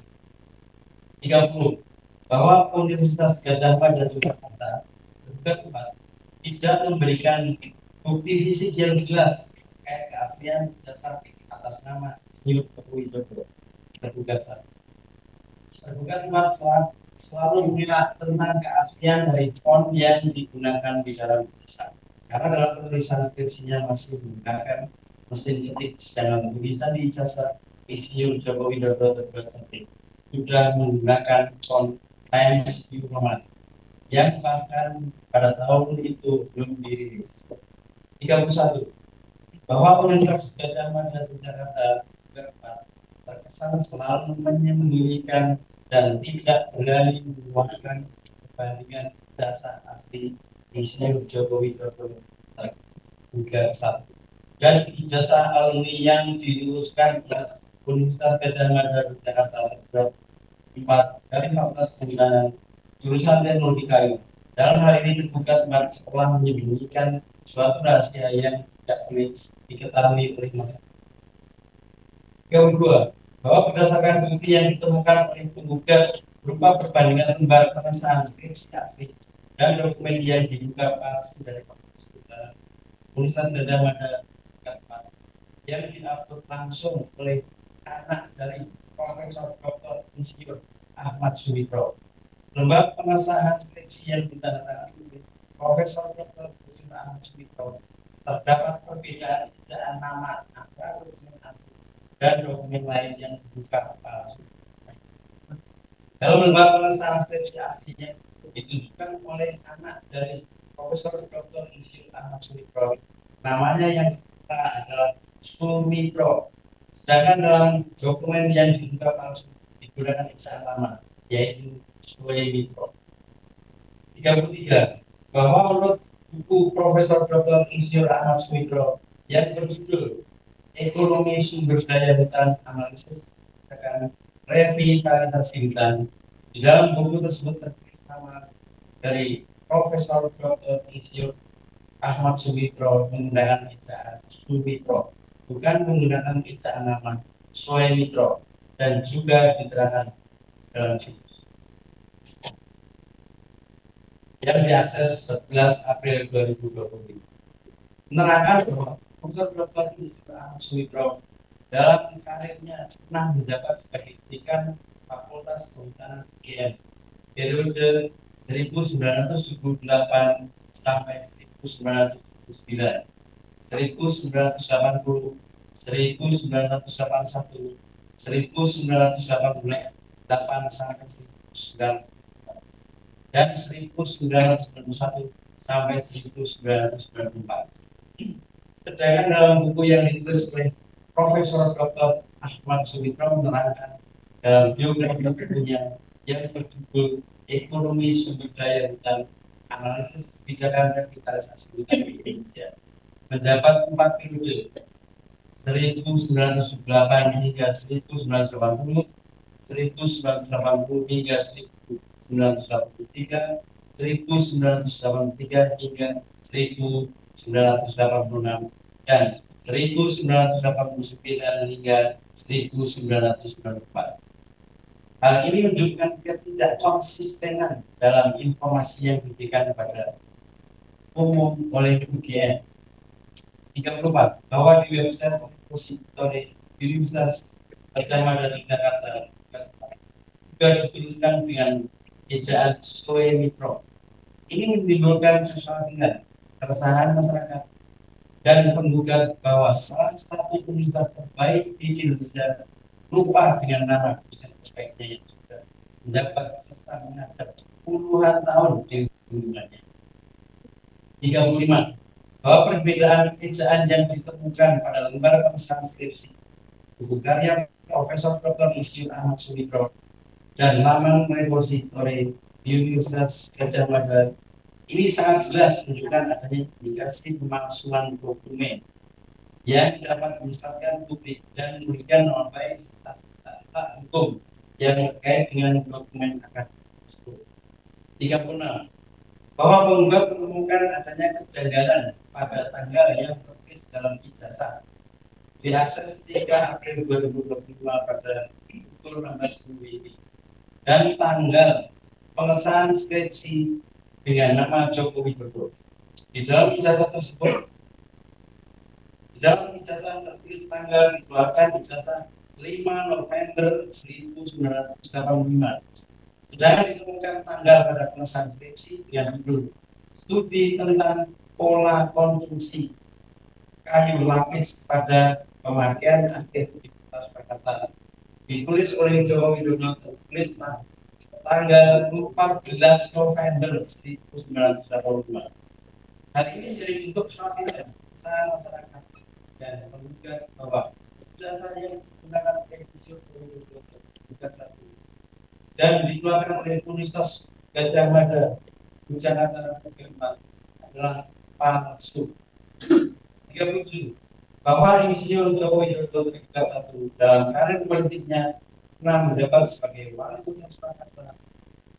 30 bahwa Universitas Gadjah Mada Yogyakarta juga tepat tidak memberikan bukti fisik yang jelas terkait keaslian ijazah atas nama Insinyur Joko Widodo. Tergugat teman selalu mengira tentang keaslian dari font yang digunakan di dalam ijazah. Karena dalam tulisan skripsinya masih menggunakan mesin ketik, sedangkan tulisan di ijazah Insinyur Joko Widodo tergugat sudah menggunakan font Times New Roman yang bahkan pada tahun itu belum dirilis. 31 bahwa Universitas Gadjah Mada Jakarta terkesan selalu menyembunyikan dan tidak berani mengeluarkan perbandingan ijazah asli Insinyur Joko Widodo tergugat 1 dan ijazah alumni yang diluluskan oleh Universitas Gadjah Mada Jakarta 4 dari Fakultas Kehutanan jurusan Teknologi Kayu. Dalam hal ini tergugat sekolah menyembunyikan suatu rahasia yang tidak boleh diketahui oleh masyarakat. Yang kedua, bahwa berdasarkan bukti yang ditemukan oleh penggugat berupa perbandingan lembar pengesahan skripsi asli dan dokumen yang diduga palsu dari Fakultas Kehutanan Universitas Gadjah Mada Jakarta yang diupload langsung oleh anak dari Profesor Dr. Insinyur Ahmad Sumitro. Lembar pengesahan skripsi yang ditandatangani oleh Profesor Dr. Insinyur Ahmad Sumitro terdapat perbedaan ejaan nama antara dokumen asli dan dokumen lain yang dibuka palsu. Dalam lembar pengesahan skripsi aslinya ditunjukkan oleh anak dari Profesor Dr. Insinyur Ahmad Sumitro, namanya yang adalah Sumitro. Sedangkan dalam dokumen yang diduga palsu digunakan ejaan lama, yaitu Sumitro. 33. Bahwa menurut buku Profesor Dr. Insinyur Ahmad Sumitro yang berjudul Ekonomi Sumber Daya Hutan Analisis Tekan Revitalisasi Hutan, di dalam buku tersebut tertulis nama dari Profesor Dr. Insinyur Ahmad Sumitro menggunakan ejaan Sumitro, bukan menggunakan ejaan nama Sumitro, dan juga diterangkan dalam situs yang diakses 11 April 2020. Menerangkan bahwa Profesor Dr. Insinyur Ahmad Sumitro dalam karirnya pernah menjabat sebagai dekan Fakultas Kehutanan UGM periode 1978 sampai 1979, 1980, 1981, 1988 sampai 1990, dan 1991 sampai 1994. Sedangkan dalam buku yang ditulis oleh Profesor Dr. Ahmad Sumitro menerangkan dalam biografi bukunya yang berjudul Ekonomi Sumber Daya Hutan Analisis Kebijakan Revitalisasi Hutan di Indonesia, menjabat 4 periode 1908 hingga 1980, 1980 hingga 1983, 1983 hingga 1986, dan 1989 hingga 1994. Hal ini menunjukkan ketidakkonsistenan dalam informasi yang diberikan kepada umum oleh UGM. 34. Bahwa di website repositori Universitas Gadjah Mada Jakarta juga dituliskan dengan ejaan Sumitro. Ini menimbulkan kekhawatiran, keresahan masyarakat dan penggugat bahwa salah satu universitas terbaik di Indonesia lupa dengan nama dosen terbaiknya yang sudah menjabat serta mengajar puluhan tahun di lingkungannya. 35. Bahwa perbedaan ejaan yang ditemukan pada lembar pengesahan skripsi buku karya Profesor Dr. Insinyur Ahmad Sumitro dan laman repositori Universitas Gadjah Mada ini sangat jelas menunjukkan adanya indikasi pemalsuan dokumen yang dapat menyesatkan publik dan merugikan nama baik serta hukum yang terkait dengan dokumen akademik tersebut. 36. Bahwa penggugat menemukan adanya kejanggalan pada tanggal yang tertulis dalam ijazah diakses 3 April 2025 pada pukul 16 WIB dan tanggal pengesahan skripsi dengan nama Joko Widodo. Di dalam ijazah tersebut, di dalam ijazah tertulis tanggal dikeluarkan ijazah 5 November 1985. Sedangkan ditemukan tanggal pada pengesahan skripsi dengan judul Studi tentang Pola Konsumsi Kayu Lapis pada Pemakaian Aktivitas Perkantoran. Ditulis oleh Joko Widodo, tertulis tanggal 14 November 1985. Hal ini menjadi bentuk khawatiran masyarakat dan penggugat bahwa ijazah yang digunakan revisi bukan satu dan dikeluarkan oleh Universitas Gadjah Mada Jakarta adalah palsu. 37. Bahwa Insinyur Joko Widodo tingkat 1 dalam karir politiknya pernah menjabat sebagai Wali Kota Surakarta,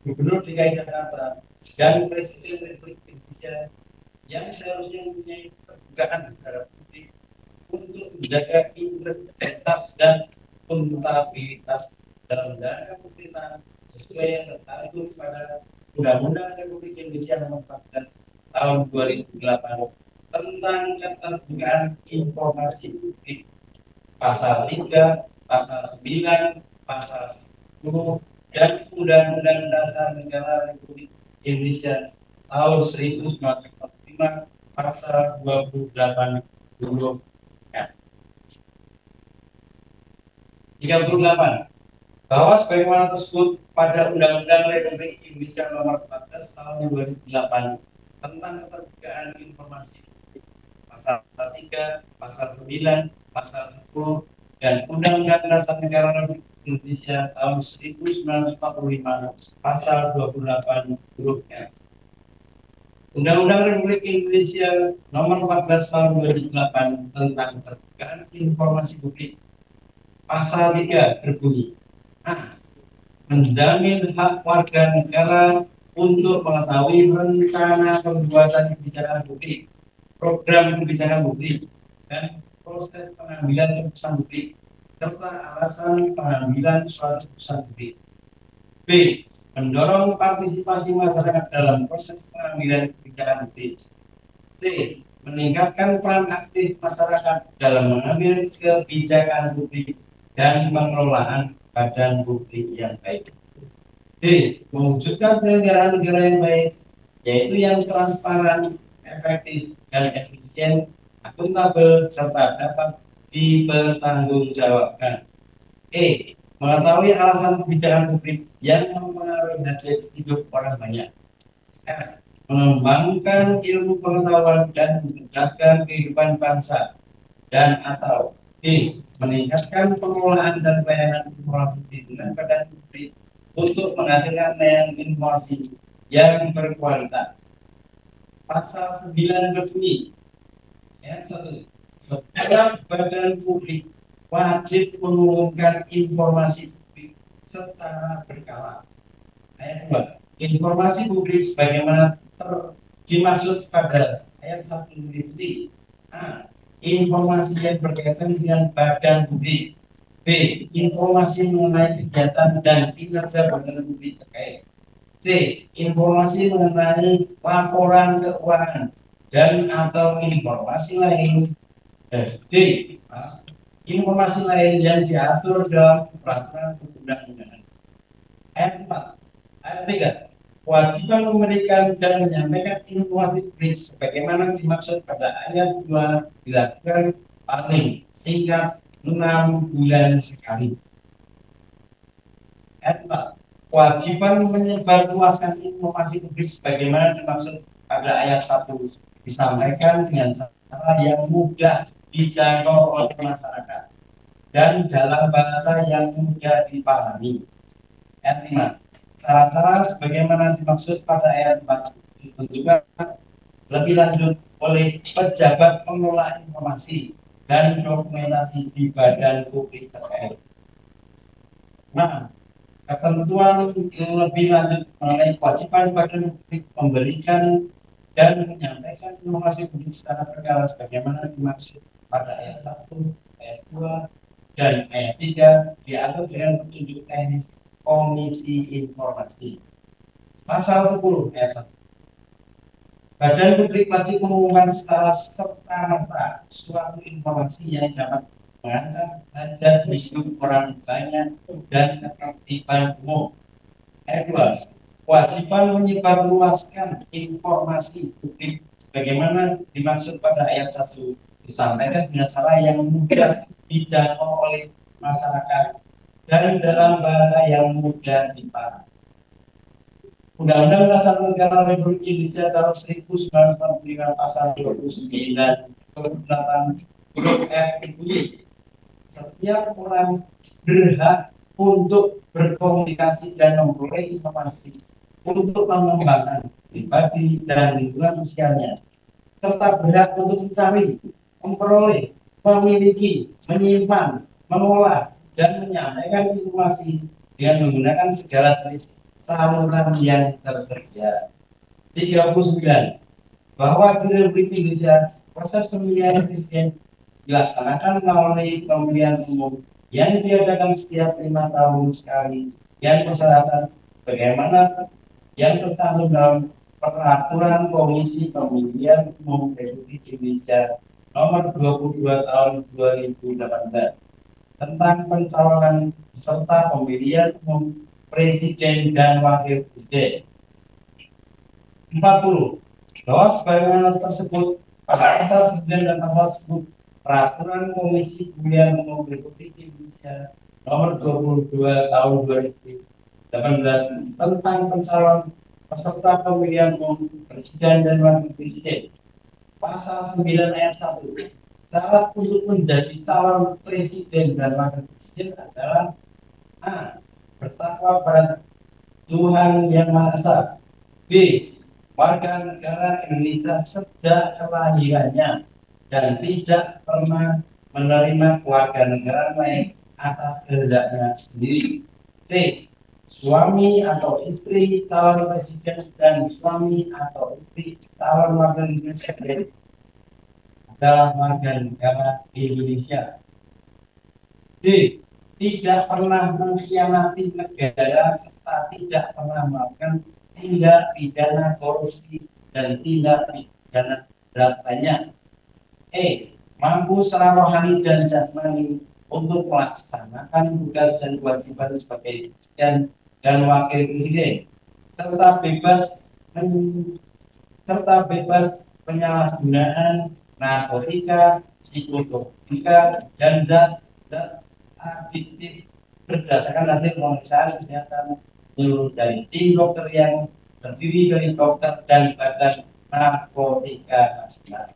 Gubernur DKI Jakarta, dan Presiden Republik Indonesia yang seharusnya mempunyai keterbukaan terhadap publik untuk menjaga integritas dan akuntabilitas dalam menjalankan pemerintahan sesuai yang tertentu pada Undang-Undang Republik Indonesia Nomor 14 Tahun 2008 tentang keterbukaan informasi publik, pasal 3, pasal 9, pasal 10, dan Undang-Undang Dasar Negara Republik Indonesia tahun 1945 pasal 28 huruf F. 38. Bahwa sebagaimana tersebut pada Undang-Undang Republik Indonesia Nomor 14 Tahun 2008 tentang keterbukaan informasi pasal 3, pasal 9, pasal 10, dan Undang-Undang Dasar Negara Republik Indonesia tahun 1945 pasal 28 huruf F. Undang-Undang Republik Indonesia Nomor 14 Tahun 2008 tentang keterbukaan informasi publik pasal 3 berbunyi: A. Menjamin hak warga negara untuk mengetahui rencana pembuatan kebijakan publik, program kebijakan publik, dan proses pengambilan keputusan publik, serta alasan pengambilan suatu keputusan publik. B. Mendorong partisipasi masyarakat dalam proses pengambilan kebijakan publik. C. Meningkatkan peran aktif masyarakat dalam mengambil kebijakan publik dan pengelolaan badan publik yang baik. D. Mewujudkan penyelenggaraan negara yang baik, yaitu yang transparan, efektif, dan efisien, akuntabel, serta dapat dipertanggungjawabkan. E. Mengetahui alasan kebijakan publik yang mempengaruhi hajat hidup orang banyak. F. Mengembangkan ilmu pengetahuan dan mencerdaskan kehidupan bangsa. Dan atau D. Meningkatkan pengelolaan dan pelayanan informasi dengan badan publik untuk menghasilkan layanan informasi yang berkualitas. Pasal 9 berbunyi, ayat 1. Setiap badan publik wajib mengumumkan informasi publik secara berkala. Ayat 2. Informasi publik sebagaimana dimaksud pada ayat 1 meliputi: A. Informasi yang berkaitan dengan badan publik. B. Informasi mengenai kegiatan dan kinerja badan publik terkait. C. Informasi mengenai laporan keuangan dan atau informasi lain. D. Informasi lain yang diatur dalam peraturan perundang-undangan. Ayat 4. Ayat 3. Kewajiban memberikan dan menyampaikan informasi publik sebagaimana dimaksud pada ayat 2 dilakukan paling singkat 6 bulan sekali. Ayat 4. Kewajiban menyebarluaskan informasi publik sebagaimana dimaksud pada ayat 1 disampaikan dengan cara yang mudah dijangkau oleh masyarakat dan dalam bahasa yang mudah dipahami. Ayat 5. Cara-cara sebagaimana dimaksud pada ayat 4 ditentukan lebih lanjut oleh pejabat pengelola informasi dan dokumentasi di badan publik terkait. Nah, ketentuan lebih lanjut mengenai kewajiban badan publik memberikan dan menyampaikan informasi publik secara berkala sebagaimana dimaksud pada ayat 1, ayat 2, dan ayat 3 diatur dengan petunjuk teknis Komisi Informasi. Pasal 10 ayat 1. Badan publik wajib mengumumkan secara serta-merta suatu informasi yang dapat mengancam hajat hidup orang banyak dan ketertiban umum. Ayat 2. Kewajiban menyebarluaskan informasi publik sebagaimana dimaksud pada ayat 1 disampaikan dengan cara yang mudah dijangkau oleh masyarakat dan dalam bahasa yang mudah dipahami. Undang-Undang Dasar Negara Republik Indonesia tahun 1945 pasal 29 huruf 8 huruf F berbunyi: setiap orang berhak untuk berkomunikasi dan memperoleh informasi untuk mengembangkan pribadi dan lingkungan sosialnya, serta berhak untuk mencari, memperoleh, memiliki, menyimpan, mengolah, dan menyampaikan informasi dengan menggunakan segala jenis saluran yang tersedia. 39. Bahwa di Republik Indonesia proses pemilihan presiden dilaksanakan melalui pemilihan umum yang diadakan setiap 5 tahun sekali yang persyaratan sebagaimana yang tercantum dalam Peraturan Komisi Pemilihan Umum Republik Indonesia Nomor 22 Tahun 2018 tentang pencalonan serta pemilihan umum presiden dan wakil presiden. 40. Bahwa sebagaimana tersebut pada pasal 9 dan pasal 10 Peraturan Komisi Pemilihan Umum Republik Indonesia Nomor 22 Tahun 2018 tentang pencalonan peserta pemilihan umum presiden dan wakil presiden. Pasal 9 ayat 1. Syarat untuk menjadi calon presiden dan wakil presiden adalah A. Bertakwa pada Tuhan Yang Maha Esa. B. Warga negara Indonesia sejak kelahirannya dan tidak pernah menerima keluarga negara lain atas kehendaknya sendiri. C. Suami atau istri calon presiden dan suami atau istri calon wakil presiden adalah warga negara Indonesia. D. Tidak pernah mengkhianati negara serta tidak pernah melakukan tindak pidana korupsi dan tindak pidana berat lainnya. E. Mampu secara rohani dan jasmani untuk melaksanakan tugas dan kewajiban sebagai presiden dan wakil presiden serta bebas penyalahgunaan narkotika, psikotropika, dan zat adiktif berdasarkan hasil pemeriksaan kesehatan menurut dari tim dokter yang terdiri dari dokter dan badan narkotika nasional.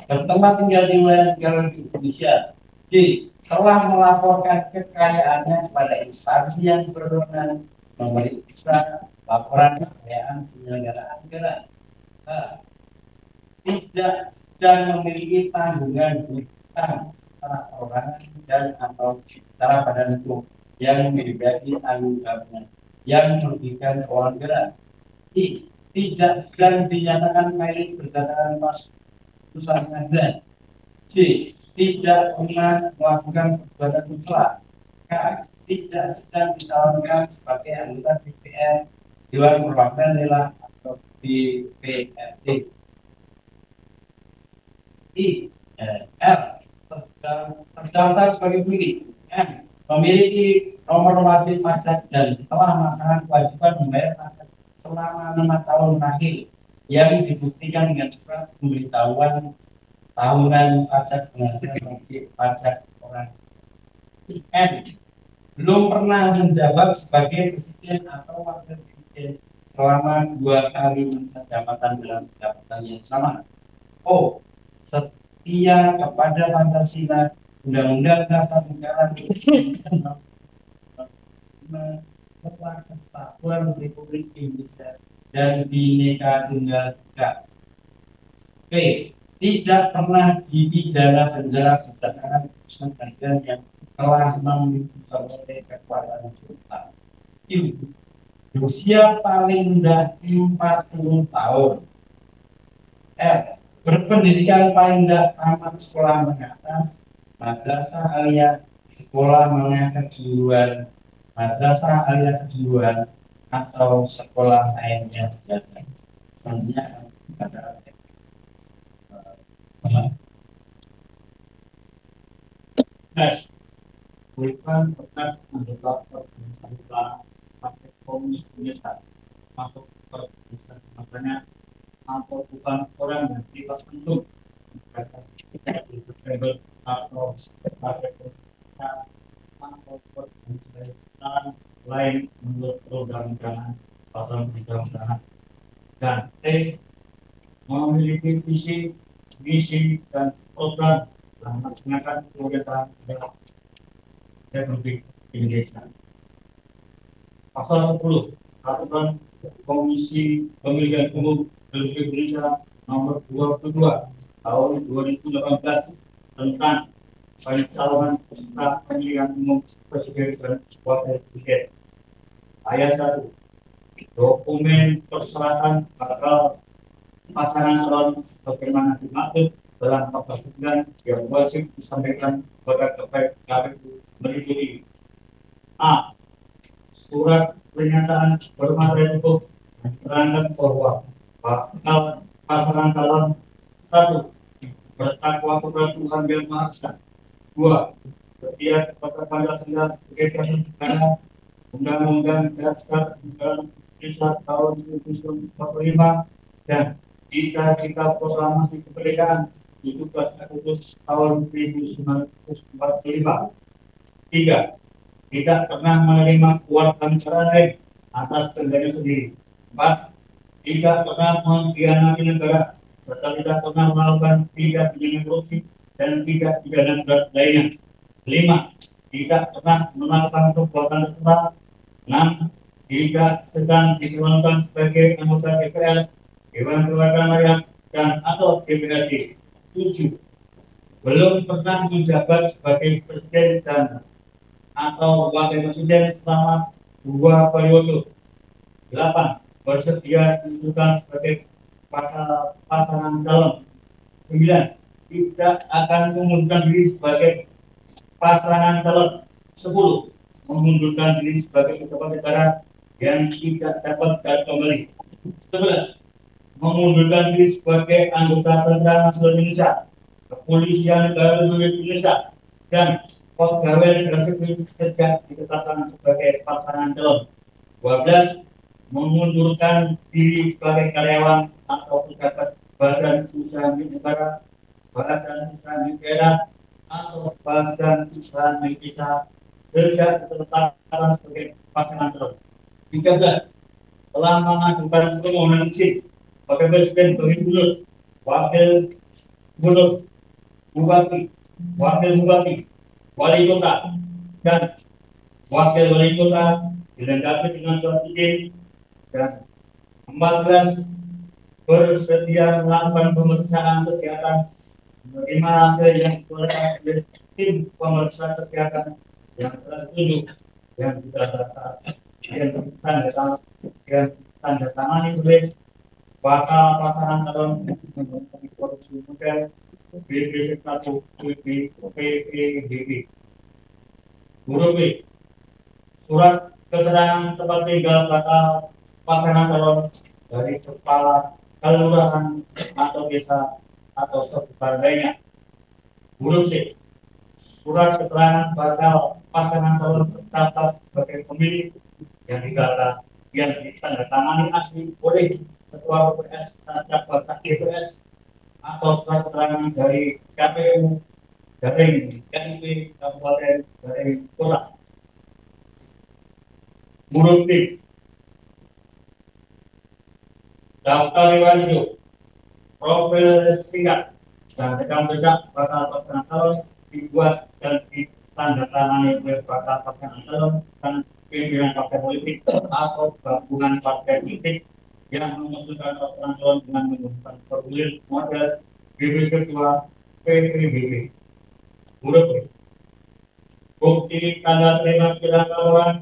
Bertempat tinggal di wilayah negara Indonesia. D. Telah melaporkan kekayaannya kepada instansi yang berwenang memeriksa laporan kekayaan penyelenggaraan negara. Tidak sedang memiliki tanggungan hutang secara perorangan dan atau secara badan hukum yang menjadi tanggung jawabnya yang merugikan keuangan negara. I. Tidak sedang dinyatakan kaya berdasarkan putusan pengadilan. C. Tidak pernah melakukan perbuatan tercela. K. Tidak sedang dicalonkan sebagai anggota DPR, Dewan Perwakilan Daerah atau DPRD. I. R. Terdaftar sebagai pemilik. M. Memiliki nomor wajib pajak dan telah melaksanakan kewajiban membayar pajak selama 5 tahun terakhir yang dibuktikan dengan surat pemberitahuan tahunan pajak penghasilan wajib pajak orang. N. Belum pernah menjabat sebagai presiden atau wakil presiden selama 2 kali masa jabatan dalam jabatan yang sama. O. Setia kepada Pancasila, Undang-Undang Dasar Negara serta Kesatuan Republik Indonesia dan Bhinneka Tunggal Ika. P. Tidak pernah dipidana penjara berdasarkan putusan pengadilan yang telah memperoleh kekuatan hukum. Usia paling rendah 40 tahun. R. Berpendidikan paling rendah tamat sekolah menengah atas, madrasah aliyah, sekolah menengah kejuruan, madrasah aliyah kejuruan, atau sekolah lainnya saja. Selanjutnya kata Next, berikan bekas anggota organisasi Partai Komunis Indonesia masuk ke organisasi makanya atau bukan orang yang tidak langsung atau partai politik atau organisasi lain menurut perundang-undangan atau undang-undangan. Dan T. Memiliki visi, misi, dan program dalam melaksanakan kegiatan Republik Indonesia. Pasal 10 Peraturan Komisi Pemilihan Umum Republik Indonesia Nomor 22 Tahun 2018 tentang pencalonan peserta pemilihan umum presiden dan wakil presiden. Ayat 1. Dokumen persyaratan bakal pasangan calon sebagaimana dimaksud dalam pasal 9 yang wajib disampaikan kepada KPU meliputi: A. Surat pernyataan bermaterai cukup menerangkan bahwa bakal pasangan calon 1. Bertakwa kepada Tuhan Yang Maha Esa. 2. Setia kepada Pancasila sebagai dasar negara, Undang-Undang Dasar Negara Indonesia tahun 1945 dan cita-cita proklamasi kemerdekaan 17 Agustus tahun 1945. 3. Tidak pernah menerima keluarga negara lain atas kehendaknya sendiri. 4. Tidak pernah mengkhianati negara serta tidak pernah melakukan tindak pidana korupsi dan tidak pidana berat lainnya. 5. Tidak pernah melakukan perbuatan tercela. 6. Tidak sedang dicalonkan sebagai anggota DPR, Dewan Perwakilan Rakyat, dan atau DPRD. 7. Belum pernah menjabat sebagai presiden dan atau wakil presiden selama 2 periode. 8. Bersedia diusulkan sebagai pasangan calon. 9. Tidak akan mengundurkan diri sebagai pasangan calon. 10. Mengundurkan diri sebagai pejabat negara yang tidak dapat kembali. 11. Mengundurkan diri sebagai anggota Tentara Nasional Indonesia, Kepolisian Negara Republik Indonesia, dan pegawai negara sipil sejak ditetapkan sebagai pasangan calon. 12. Mengundurkan diri sebagai karyawan atau pejabat badan usaha milik negara, badan usaha milik daerah, atau badan usaha milik desa sejak ditetapkan sebagai pasangan calon. 13. Telah mengajukan permohonan izin sebagai presiden bagi gubernur, wakil gubernur, bupati, wakil bupati, wali kota, dan wakil wali kota dilengkapi dengan surat izin. Dan 14. Bersedia melakukan pemeriksaan kesehatan menerima hasil yang dikeluarkan oleh tim pemeriksaan kesehatan yang telah ditunjuk yang berdasarkan yang tanda tangani oleh bakal pasangan calon mengenai korupsi model BB1 PPDB. Huruf B. Surat keterangan tempat tinggal bakal pasangan calon dari kepala kelurahan atau desa atau seputar lainnya. Huruf C. Surat keterangan bakal pasangan calon tercatat sebagai pemilih yang ditandatangani asli oleh Ketua BPS dan Camat BPS atau surat keterangan dari KPU dari KIP Kabupaten dari Kota. Huruf D. Daftar riwayat hidup, profil singkat, dan rekam jejak bakal pasangan calon dibuat dan ditandatangani oleh bakal pasangan calon dan pimpinan partai politik atau gabungan partai politik yang mengusulkan pasangan calon dengan menggunakan formulir model BBC 2 PPBB. Huruf B. Bukti tanda terima pidana laporan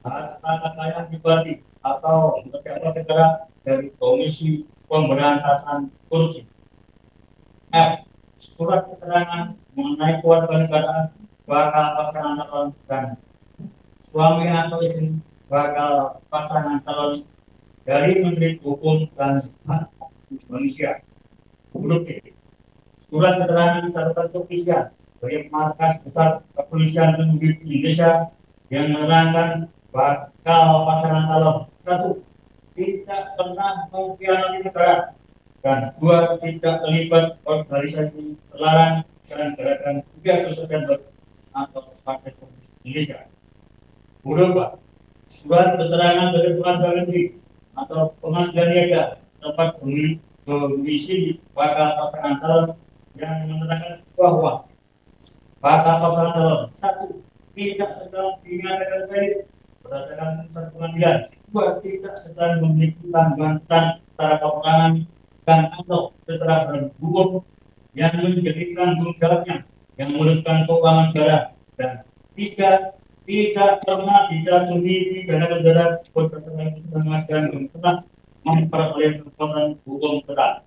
harta kekayaan pribadi atau pejabat negara dari Komisi Pemberantasan Korupsi. F. Surat keterangan mengenai keluarga negaraan bakal pasangan calon dan suami atau istri bakal pasangan calon dari Menteri Hukum dan Hak Manusia. Huruf D. Surat keterangan status kepolisian dari Markas Besar Kepolisian Republik Indonesia yang menerangkan bakal pasangan calon. 1. Tidak pernah mengkhianati negara, dan 2. Tidak terlibat organisasi terlarang dan gerakan 3 September atau Partai Komunis Indonesia. Huruf A. Surat keterangan dari pengadilan negeri atau pengadilan niaga tempat berdomisili bakal pasangan calon yang menerangkan bahwa bakal pasangan calon 1. Tidak sedang dinyatakan baik berdasarkan putusan pengadilan. 2. Tidak sedang memiliki tanggungan secara keuangan dan atau secara hukum yang menjadi tanggung jawabnya yang menyebabkan keuangan negara, dan tiga, tidak pernah dijatuhi pidana penjara berdasarkan kesengaja yang telah memperoleh kekuatan hukum tetap.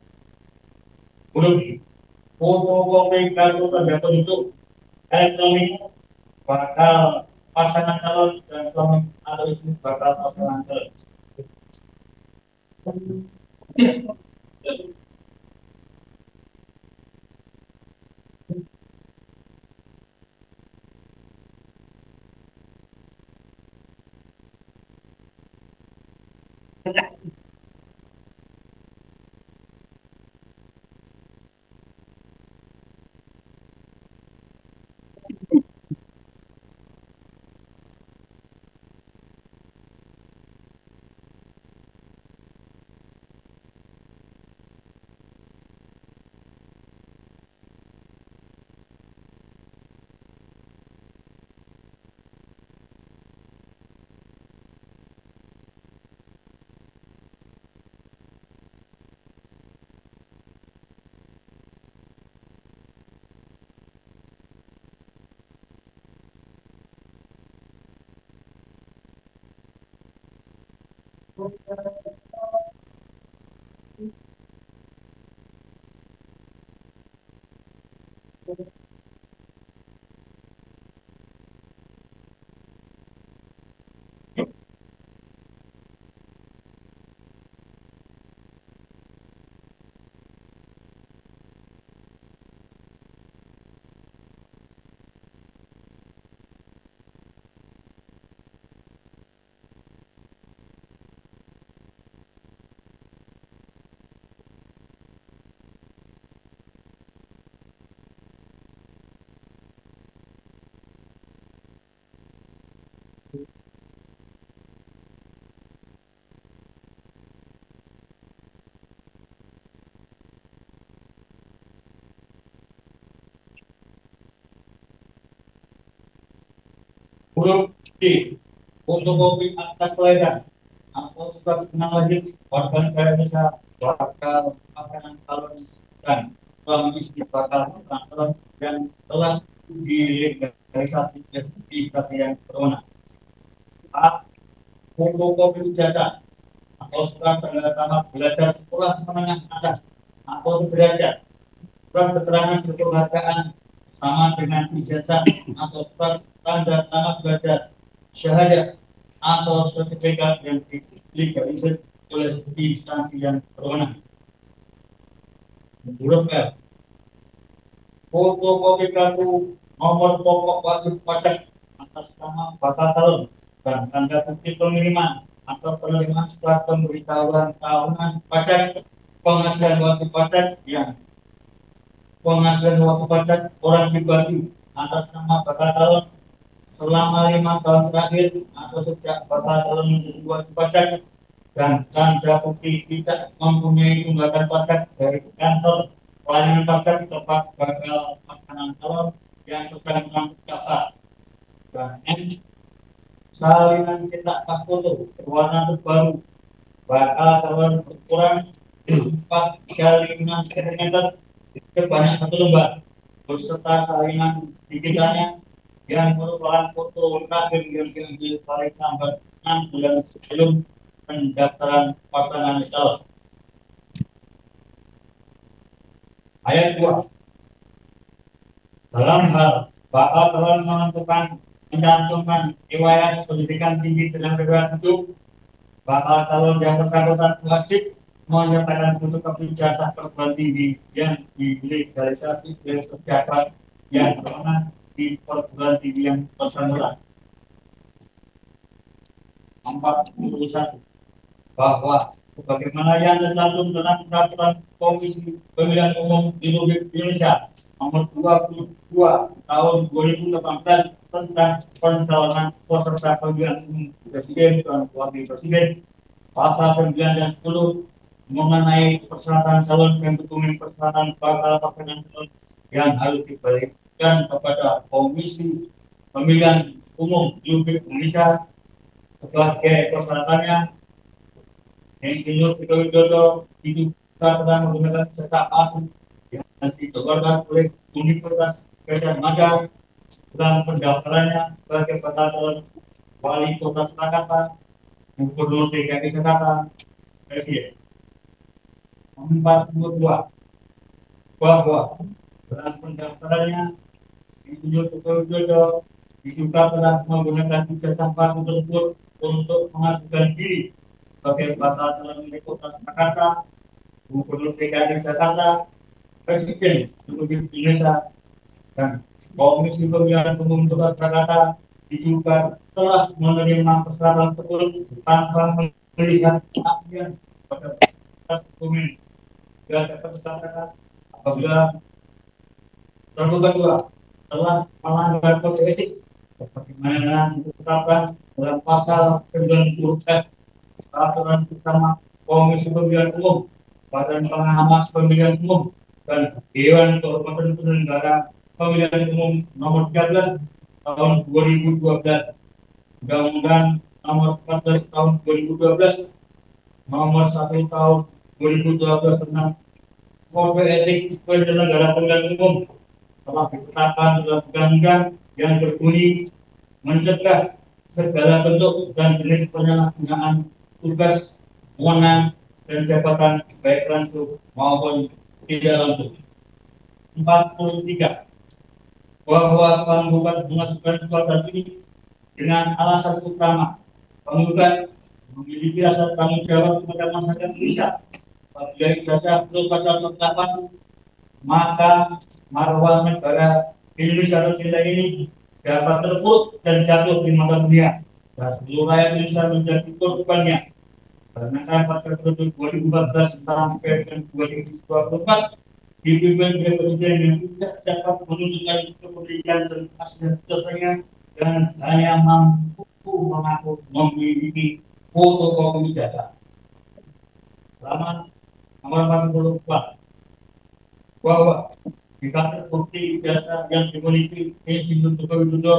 Huruf I, fotokopi kartu tanda penduduk elektronik bakal pasangan calon dan suami atau istri bakal pasangan calon. Huruf D, fotokopi akta kelahiran atau surat kenal wajib warga negara Indonesia bakal pasangan calon dan suami istri bakal pasangan calon yang telah dilegalisasi di state yang berwenang. A, fotokopi ijazah atau surat tanda tamat belajar sekolah menengah atas atau sederajat, surat keterangan kekeluargaan sama dengan ijazah atau surat tanda tamat belajar, syahadat atau sertifikat yang dilegalisasi oleh instansi yang berwenang. Huruf F, fotokopi kartu nomor pokok wajib pajak atas nama bakal calon dan tanda bukti pengiriman atau penerimaan surat pemberitahuan tahunan pajak penghasilan wajib pajak yang penghasilan wajib pajak orang pribadi atas nama bakal calon selama 5 tahun terakhir atau sejak bakal calon menjadi wajib pajak, dan tanda bukti tidak mempunyai tunggakan pajak dari kantor pelayanan pajak tempat bakal pasangan calon yang terkandung daftar. Dan N, salinan cetak pas foto berwarna terbaru bakal calon berukuran 4x6 cm sebanyak 1 lembar beserta salinan digitalnya yang merupakan foto terakhir yang diambil paling lambat 6 bulan sebelum pendaftaran pasangan calon. Ayat 2. Dalam hal bakal calon menentukan mencantumkan riwayat pendidikan tinggi dalam riwayat hidup, bakal calon yang bersangkutan wajib menyertakan fotokopi ijazah perguruan tinggi yang dilegalisasi dari pejabat yang pernah di perguruan tinggi yang bersangkutan. 41. Bahwa sebagaimana yang tercantum dalam peraturan Komisi Pemilihan Umum Republik Indonesia nomor 22 tahun 2018 tentang pencalonan peserta pemilihan umum presiden dan wakil presiden, pasal 9 dan 10 mengenai persyaratan calon dan dokumen persyaratan bakal pasangan calon yang harus diberikan kepada Komisi Pemilihan Umum Republik Indonesia sebagai persyaratannya. Insinyur Tito Widodo diduga telah menggunakan cetak asli yang dikeluarkan oleh Universitas Gajah Mada dan pendaftarannya sebagai bakal calon wali kota Surakarta, Gubernur DKI Jakarta, presiden. 42 bahwa dalam pendaftarannya Insinyur Joko Widodo diduga telah menggunakan ijazah palsu tersebut untuk mengajukan diri sebagai bakal calon wali kota Jakarta, Gubernur DKI Jakarta, Presiden Republik Indonesia, dan Komisi Pemilihan Umum Kota Jakarta diduga telah menerima persyaratan tersebut tanpa melihat keahlian pada dokumen yang dapat disampaikan apabila terduga dua telah melanggar kode etik sebagaimana ditetapkan dalam pasal 90F Peraturan Bersama Komisi Pemilihan Umum, Badan Pengawas Pemilihan Umum, dan Dewan Kehormatan Penyelenggara Pemilihan Umum Nomor 13 Tahun 2012, Undang-Undang Nomor 14 Tahun 2012, Nomor 1 Tahun 2012 tentang Kode Etik Penyelenggara Pemilihan Umum telah ditetapkan dalam undang-undang yang berbunyi mencegah segala bentuk dan jenis penyalahgunaan tugas, wewenang, dan jabatan baik langsung maupun tidak langsung. 43 bahwa penggugat mengajukan suatu ini dengan alasan utama penggugat memiliki rasa tanggung jawab kepada masyarakat Indonesia apabila ijazah berupa suatu pendapat, maka marwah negara Indonesia tercinta ini dapat terpuruk dan jatuh di mata dunia dan seluruh rakyat Indonesia menjadi korbannya. Karena pada periode 2014 sampai 2024 dipimpin oleh presiden yang tidak dapat menunjukkan kepentingan dan asli-aslinya dan hanya mampu mengaku memiliki fotokopi ijazah. Halaman nomor 44 bahwa jika terbukti ijazah yang dimiliki Insinyur Joko Widodo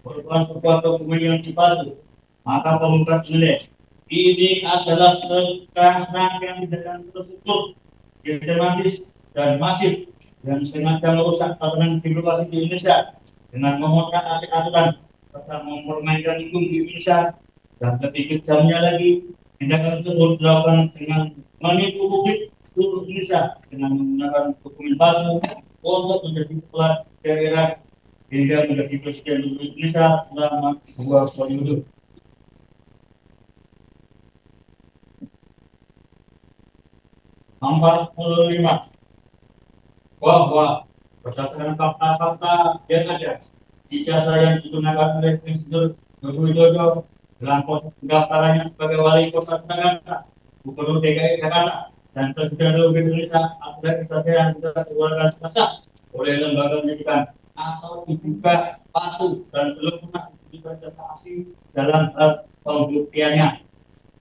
merupakan sebuah dokumen yang palsu, maka penggugat menilai ini adalah serangkaian tindakan tersebut sistematis dan masif yang sengaja merusak tatanan demokrasi di Indonesia dengan memutar aturan serta mempermainkan hukum di Indonesia, dan lebih kejamnya lagi tindakan tersebut dilakukan dengan menipu publik seluruh Indonesia dengan menggunakan dokumen palsu untuk menjadi kepala daerah hingga menjadi presiden Republik Indonesia selama 2 periode. Nomor 45 bahwa berdasarkan fakta-fakta yang ada, ijazah yang digunakan oleh Insinyur Joko Widodo dalam pendaftarannya sebagai wali kota Jakarta, Gubernur DKI Jakarta, dan Presiden Republik Indonesia adalah ijazah yang sudah dikeluarkan sah oleh lembaga pendidikan atau diduga palsu dan belum pernah diberikan jasa asli dalam hal pembuktiannya.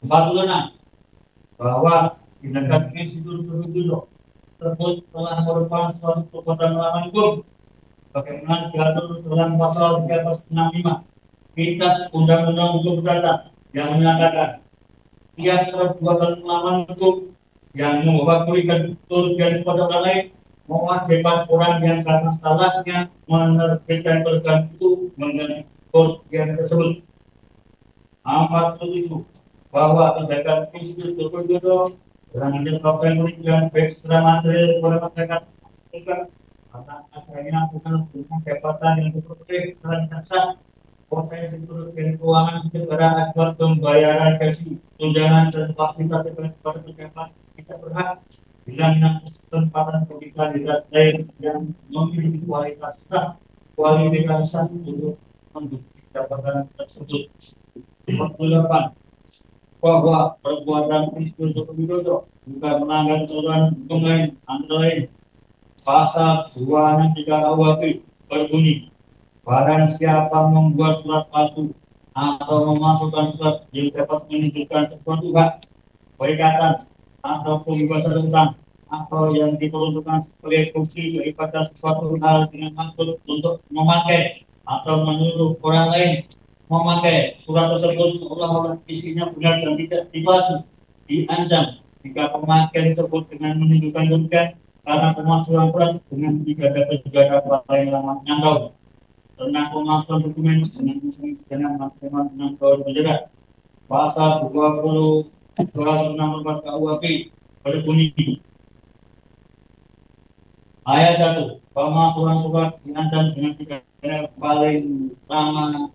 46 bahwa tindakan Insinyur Joko Widodo tersebut telah merupakan suatu perbuatan melawan hukum bagaimana diatur dalam pasal 365 Kitab Undang-Undang Hukum Perdata yang menyatakan tiap perbuatan melawan hukum yang membawa kerugian kepada orang lain mewajibkan orang yang karena salahnya menerbitkan kerugian itu mengenai kerugian tersebut. 47 bahwa tindakan Insinyur Joko Widodo dalam menyebabkan kerugian baik secara material kepada masyarakat juga karena adanya bukan dengan jabatan yang diperoleh secara dasar potensi kerugian keuangan negara akibat pembayaran gaji, tunjangan dan fasilitas kepada pejabat tidak berhak dengan kesempatan bagi kandidat lain yang memiliki kualitas sah untuk menduduki jabatan tersebut. 48 bahwa perbuatan Insinyur Joko Widodo juga melanggar aturan hukum lain antara lain pasal 263 KUHP berbunyi barang siapa membuat surat palsu atau memasukkan surat yang dapat menunjukkan sesuatu hak, perikatan atau pembebasan utang atau yang diperuntukkan sebagai bukti daripada suatu hal dengan maksud untuk memakai atau menyuruh orang lain memakai surat tersebut seolah-olah isinya benar dan tidak dipalsu, diancam jika pemakaian tersebut dengan menunjukkan kerugian karena pemalsuan surat dengan pidana paling lama 6 tahun, tentang pemalsuan dokumen dengan pidana maksimal 6 tahun penjara. Pasal 20 264 KUHP berbunyi ayat 1, pemalsuan surat diancam dengan pidana paling lama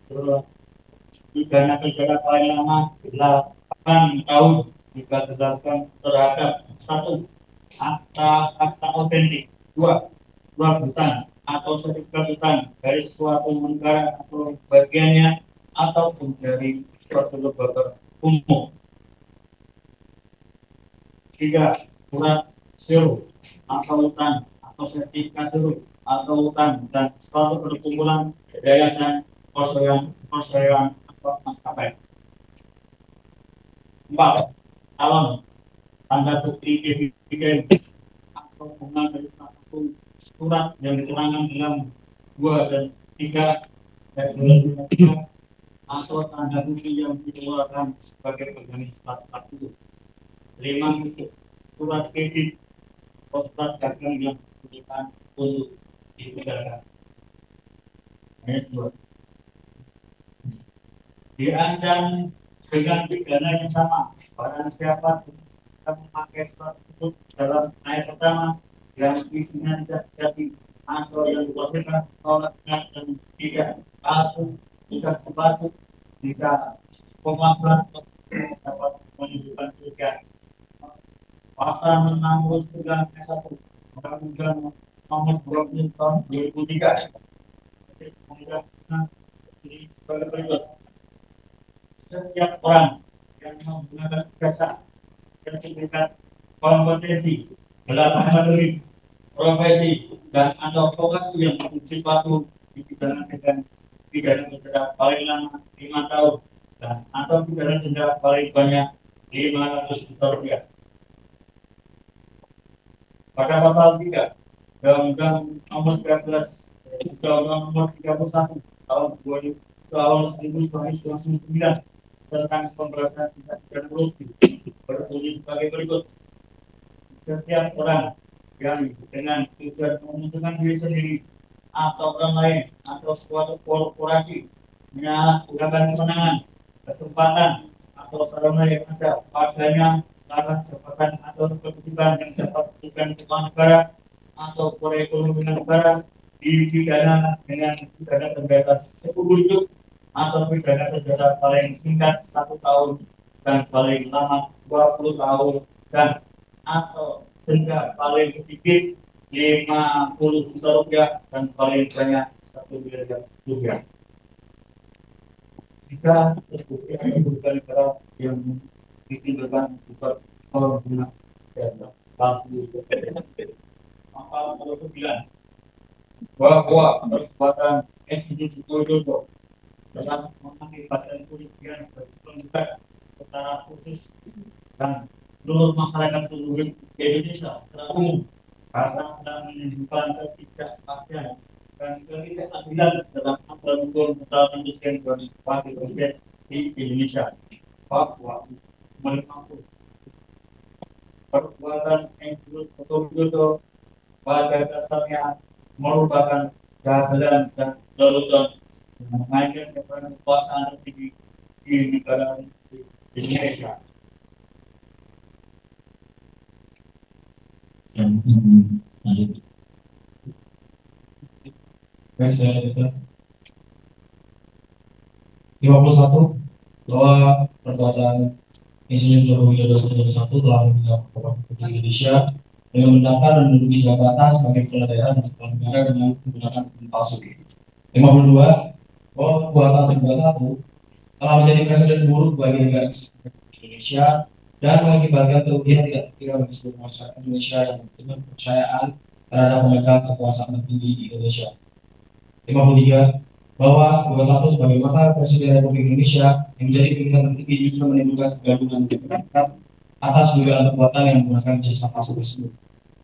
pidana penjara paling lama 8 tahun jika dilakukan terhadap 1 akta otentik, 2 bukan atau sertifikat bukan dari suatu negara atau bagiannya ataupun dari suatu lembaga umum. 3 surat seru atau utang atau sertifikat seru atau utang dan suatu perkumpulan yayasan perseroan atau maskapai. 4 calon tanda bukti dividen atau bunga dari satu surat yang diterangkan dalam 2 dan 3 atau tanda bukti yang dikeluarkan sebagai pegangan surat 40. 5 surat kredit atau surat dagang yang diberikan untuk dipidanakan. Ayat 2 diancam dengan pidana yang sama barang siapa memakai surat tersebut dalam ayat pertama yang isinya tidak jadi atau yang dilakukan tolaknya dan tidak palsu, tidak palsu, jika pemalsuan dapat menunjukkan juga pasal 69 ayat 1 Undang-Undang Nomor 20 Tahun 2003 sebagai berikut. Setiap orang yang menggunakan jasa sertifikat kompetensi dalam materi profesi dan atau vokasi yang bersifat dipidana dengan pidana penjara paling lama 5 tahun dan atau pidana penjara paling banyak 500 juta rupiah. Pada pasal 3 Undang-Undang Nomor 13 Undang-Undang Nomor 31 tahun 1999 tentang pemberantasan tindak pidana korupsi berbunyi sebagai berikut. Setiap orang yang dengan tujuan menguntungkan diri sendiri atau orang lain atau suatu korporasi menyalahgunakan kewenangan, kesempatan atau sarana yang ada padanya karena jabatan atau kedudukan yang dapat memberikan keuangan negara atau perekonomian negara dipidana dengan pidana penjara seumur hidup atau pidana penjara paling singkat 1 tahun dan paling lama 20 tahun dan atau denda paling sedikit 50 juta rupiah dan paling banyak 1 miliar rupiah. Jika terbukti ada negara yang ditinggalkan bukan pengguna dana palsu, maka menurut bahwa perbuatan institusi Jodoh dalam mengakibatkan kerugian bagi penggugat secara khusus dan seluruh masyarakat seluruh Indonesia secara umum karena sedang menunjukkan ketidakpastian dan ketidakadilan dalam aturan hukum tentang presiden dan wakil presiden di Indonesia. Bahwa menikmati perbuatan institusi Jodoh pada dasarnya merupakan kegagalan dan kelulusan mengajar kepada kekuasaan tertinggi di negara Indonesia. Baik, saya kata 51 bahwa perbuatan Insinyur Joko Widodo 1 telah meninggal Republik Indonesia dengan mendaftar dan menduduki jabatan sebagai kepala daerah dan kepala negara dengan menggunakan dokumen palsu. 52 bahwa perbuatan 31 telah menjadi presiden buruk bagi negara Indonesia dan mengakibatkan kerugian tidak terkira bagi seluruh masyarakat Indonesia yang dengan kepercayaan terhadap pemegang kekuasaan tertinggi di Indonesia. 53 bahwa 21 sebagai wakil presiden Republik Indonesia yang menjadi pimpinan tertinggi justru menimbulkan kegaduhan di masyarakat atas dugaan perbuatan yang menggunakan jasa palsu tersebut.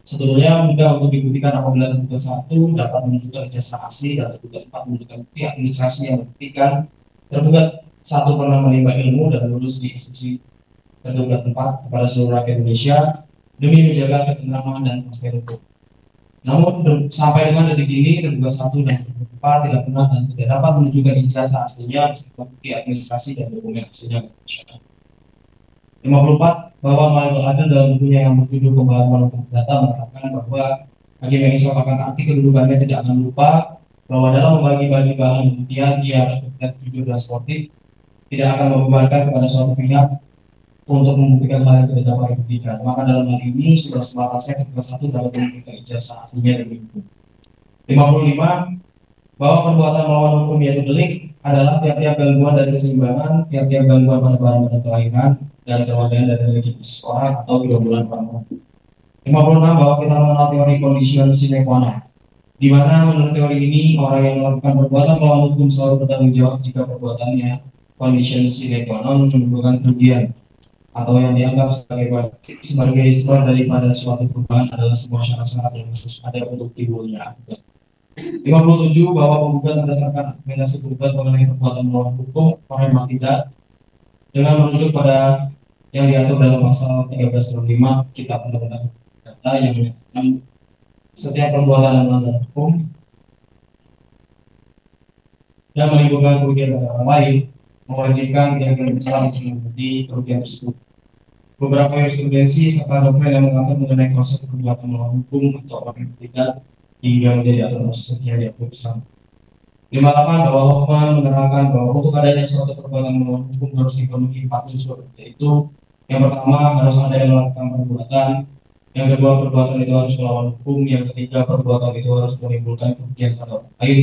Setelahnya mudah untuk dibuktikan apabila tergugat 1 dapat menunjukkan jasa asli dan tergugat 4 menunjukkan bukti administrasi yang membuktikan tergugat 1 pernah menimba ilmu dan lulus di institusi tergugat 4 kepada seluruh rakyat Indonesia demi menjaga ketentraman dan kepastian hukum. Namun sampai dengan detik ini terduga 1 dan terduga 4 tidak pernah dan tidak dapat menunjukkan ijazah aslinya serta bukti administrasi dan dokumen aslinya ke masyarakat. 54 bahwa Mario Adel dalam bukunya yang berjudul Pembaharuan Hukum Data mengatakan bahwa bagi yang merupakan arti kedudukannya tidak akan lupa bahwa dalam membagi-bagi bahan buktian dia harus bertindak jujur dan sportif, tidak akan membebankan kepada suatu pihak untuk membuktikan hal yang tidak dapat dibuktikan. Maka dalam hal ini sudah sebatasnya ketika 1 dapat membuktikan ijazah aslinya dari buku. 55 bahwa perbuatan melawan hukum yaitu delik adalah tiap-tiap gangguan dari keseimbangan, tiap-tiap gangguan pada badan kelahiran dan kewajiban dari rezeki seseorang atau gerombolan orang. 56 bahwa kita mengenal teori condition sine qua non, di mana menurut teori ini orang yang melakukan perbuatan melawan hukum selalu bertanggung jawab jika perbuatannya condition sine qua non menimbulkan kerugian atau yang dianggap sebagai sebab daripada suatu perubahan adalah sebuah syarat-syarat yang harus ada untuk timbulnya akibat. 57 bahwa penggugat berdasarkan argumentasi penggugat mengenai perbuatan melawan hukum orang yang tidak dengan merujuk pada yang diatur dalam pasal 1305 Kitab Undang-Undang Data yang menyatakan setiap perbuatan yang melanggar hukum dan menimbulkan kerugian pada orang lain mewajibkan pihak yang bersalah untuk mengikuti kerugian tersebut. Beberapa jurisprudensi serta doktrin yang mengatur mengenai proses perbuatan melawan hukum atau orang yang tidak hingga menjadi aturan proses yang diatur bersama. 58 bahwa Hoffman menerangkan bahwa untuk adanya suatu perbuatan melawan hukum harus dipenuhi 4 unsur, yaitu yang pertama harus ada yang melakukan perbuatan, yang kedua perbuatan itu harus melawan hukum, yang ketiga perbuatan itu harus menimbulkan kerugian pada orang lain,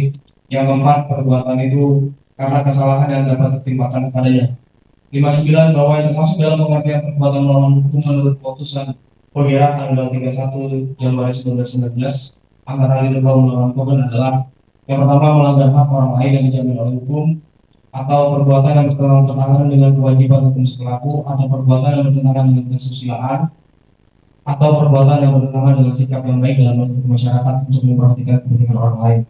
yang keempat perbuatan itu karena kesalahan yang dapat ditimpakan kepadanya. 59 bahwa yang termasuk dalam pengertian perbuatan melawan hukum menurut putusan Pogera tanggal 31 Januari 1919 antara lain melawan hukum adalah yang pertama melanggar hak orang lain yang dijamin oleh hukum, atau perbuatan yang bertentangan dengan kewajiban hukum selaku, atau perbuatan yang bertentangan dengan kesusilaan, atau perbuatan yang bertentangan dengan sikap yang baik dalam masyarakat untuk memperhatikan kepentingan orang lain.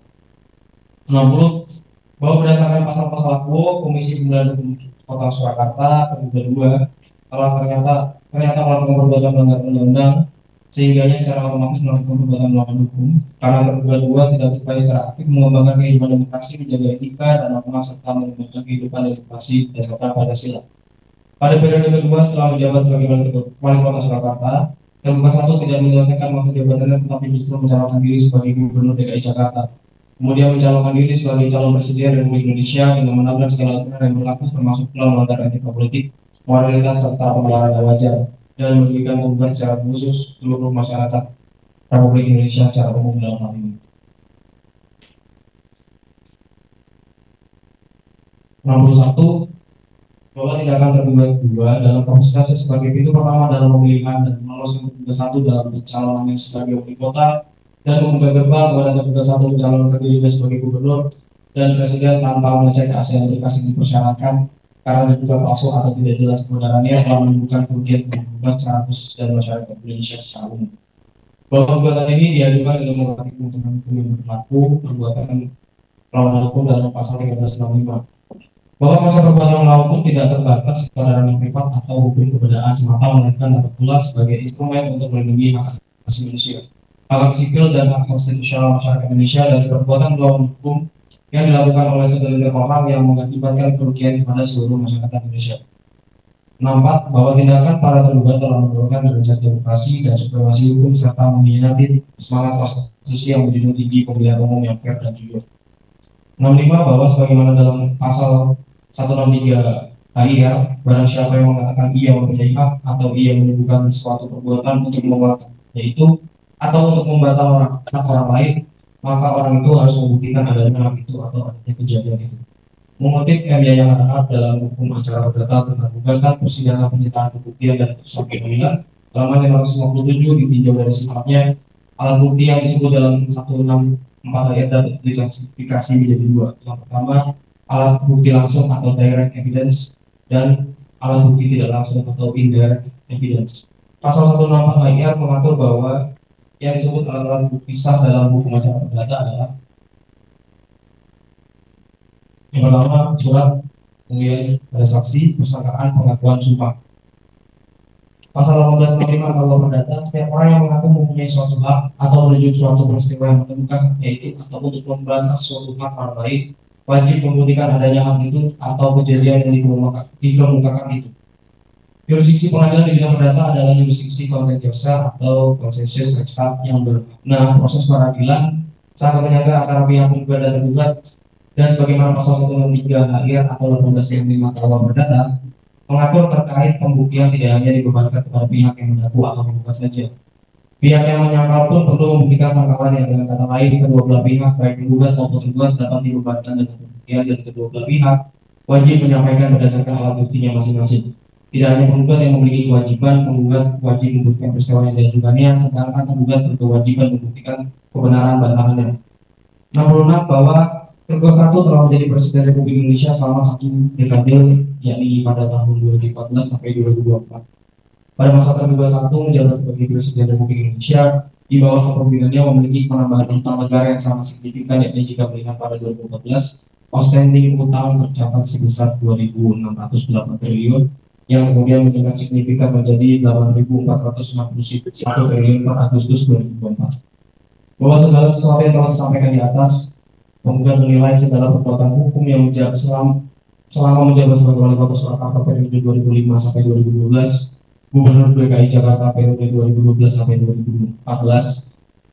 60 bahwa berdasarkan pasal-pasal Akwo, Komisi Pemilihan Hukum Kota Surakarta terduga 2 telah ternyata melakukan perbuatan melanggar undang-undang, sehingganya secara otomatis melakukan perbuatan melawan hukum karena terduga 2 tidak berupaya secara aktif mengembangkan kehidupan demokrasi, menjaga etika dan norma serta mengembangkan kehidupan demokrasi berdasarkan Pancasila. Pada periode kedua setelah menjabat sebagai Wali Kota Surakarta, terduga 1 tidak menyelesaikan masa jabatannya tetapi justru mencalonkan diri sebagai Gubernur DKI Jakarta. Kemudian mencalonkan diri sebagai calon presiden Republik Indonesia dengan menabrak segala aturan yang berlaku termasuk pula melanggar etika politik, moralitas serta pembelaan wajar dan merugikan tugas secara khusus seluruh masyarakat Republik Indonesia secara umum dalam hal ini. 61 bahwa tindakan terduga 2 dalam kapasitasnya sebagai pintu pertama dalam pemilihan dan meloloskan terduga 1 dalam pencalonannya sebagai wali kota dan membuka gerbang kepada terduga 1 mencalonkan dirinya sebagai gubernur dan presiden tanpa mengecek keaslian berkas yang dipersyaratkan karena diduga palsu atau tidak jelas kebenarannya telah menimbulkan kerugian kepada secara khusus dan masyarakat Indonesia secara umum. Bahwa perbuatan ini diadukan dengan menggunakan keuntungan hukum yang berlaku perbuatan melawan hukum dalam pasal 1365. Bahwa masa perbuatan melawan hukum tidak terbatas pada ranah privat atau hukum kebenaran semata, melainkan dapat pula sebagai instrumen untuk melindungi hak asasi manusia, hak sipil dan hak konstitusional masyarakat Indonesia dari perbuatan melawan hukum yang dilakukan oleh segelintir orang yang mengakibatkan kerugian kepada seluruh masyarakat Indonesia. 64 bahwa tindakan para terduga telah menurunkan derajat demokrasi dan supremasi hukum serta mengkhianati semangat konstitusi yang menjunjung tinggi pemilihan umum yang fair dan jujur. 65 bahwa sebagaimana dalam pasal 163 HIR, barang siapa yang mengatakan ia mempunyai hak atau ia menyebutkan suatu perbuatan untuk menguatkan yaitu atau untuk membantah orang lain, maka orang itu harus membuktikan adanya hak itu atau adanya kejadian itu. Mengutip M. Yahya Harahap dalam hukum acara perdata tentang gugatan persidangan penyitaan pembuktian dan putusan pengadilan halaman 557 ditinjau dari sifatnya alat bukti yang disebut dalam 164 ayat dan diklasifikasi menjadi 2. Yang pertama, alat bukti langsung atau direct evidence dan alat bukti tidak langsung atau indirect evidence. Pasal 164 ayat mengatur bahwa yang disebut alat bukti sah dalam hukum acara perdata adalah yang pertama surat panggilan pada saksi, persangkaan, pengakuan, sumpah. Pasal 1865 KUH Perdata, setiap orang yang mengaku mempunyai suatu hak atau merujuk suatu peristiwa yang menemukan haknya itu atau untuk membantah suatu hak orang lain, wajib membuktikan adanya hak itu atau kejadian yang dikemukakan itu. Jurisdiksi pengadilan di bidang perdata adalah jurisdiksi kontentiosa atau konsensus eksak yang bermakna proses peradilan saat menyangka antara pihak penggugat dan tergugat, dan sebagaimana pasal 163 HR atau 1865 KUH Perdata mengatur terkait pembuktian tidak hanya dibebankan kepada pihak yang mengaku atau menggugat saja. Pihak yang menyangkal pun perlu membuktikan sangkalan yang dengan kata lain kedua belah pihak baik penggugat maupun tergugat dapat dibebankan dengan pembuktian dari kedua belah pihak wajib menyampaikan berdasarkan alat buktinya masing-masing. Tidak hanya penggugat yang memiliki kewajiban, penggugat wajib membuktikan peristiwa yang diajukannya, sedangkan penggugat berkewajiban membuktikan kebenaran bantahannya. 66 bahwa tergugat 1 telah menjadi Presiden Republik Indonesia selama 1 dekade, yakni pada tahun 2014 sampai 2024. Pada masa tergugat 1 menjabat sebagai Presiden Republik Indonesia, di bawah kepemimpinannya memiliki penambahan utang negara yang sangat signifikan, yakni jika melihat pada 2014, outstanding utang tercatat sebesar 2.608 triliun, yang kemudian meningkat signifikan menjadi 8.461 triliun per Agustus 2024. Bahwa segala sesuatu yang telah disampaikan di atas, penggugat menilai segala perbuatan hukum yang selama menjabat sebagai Wali Kota Surakarta periode 2005 sampai 2012, Gubernur DKI Jakarta periode 2012 sampai 2014,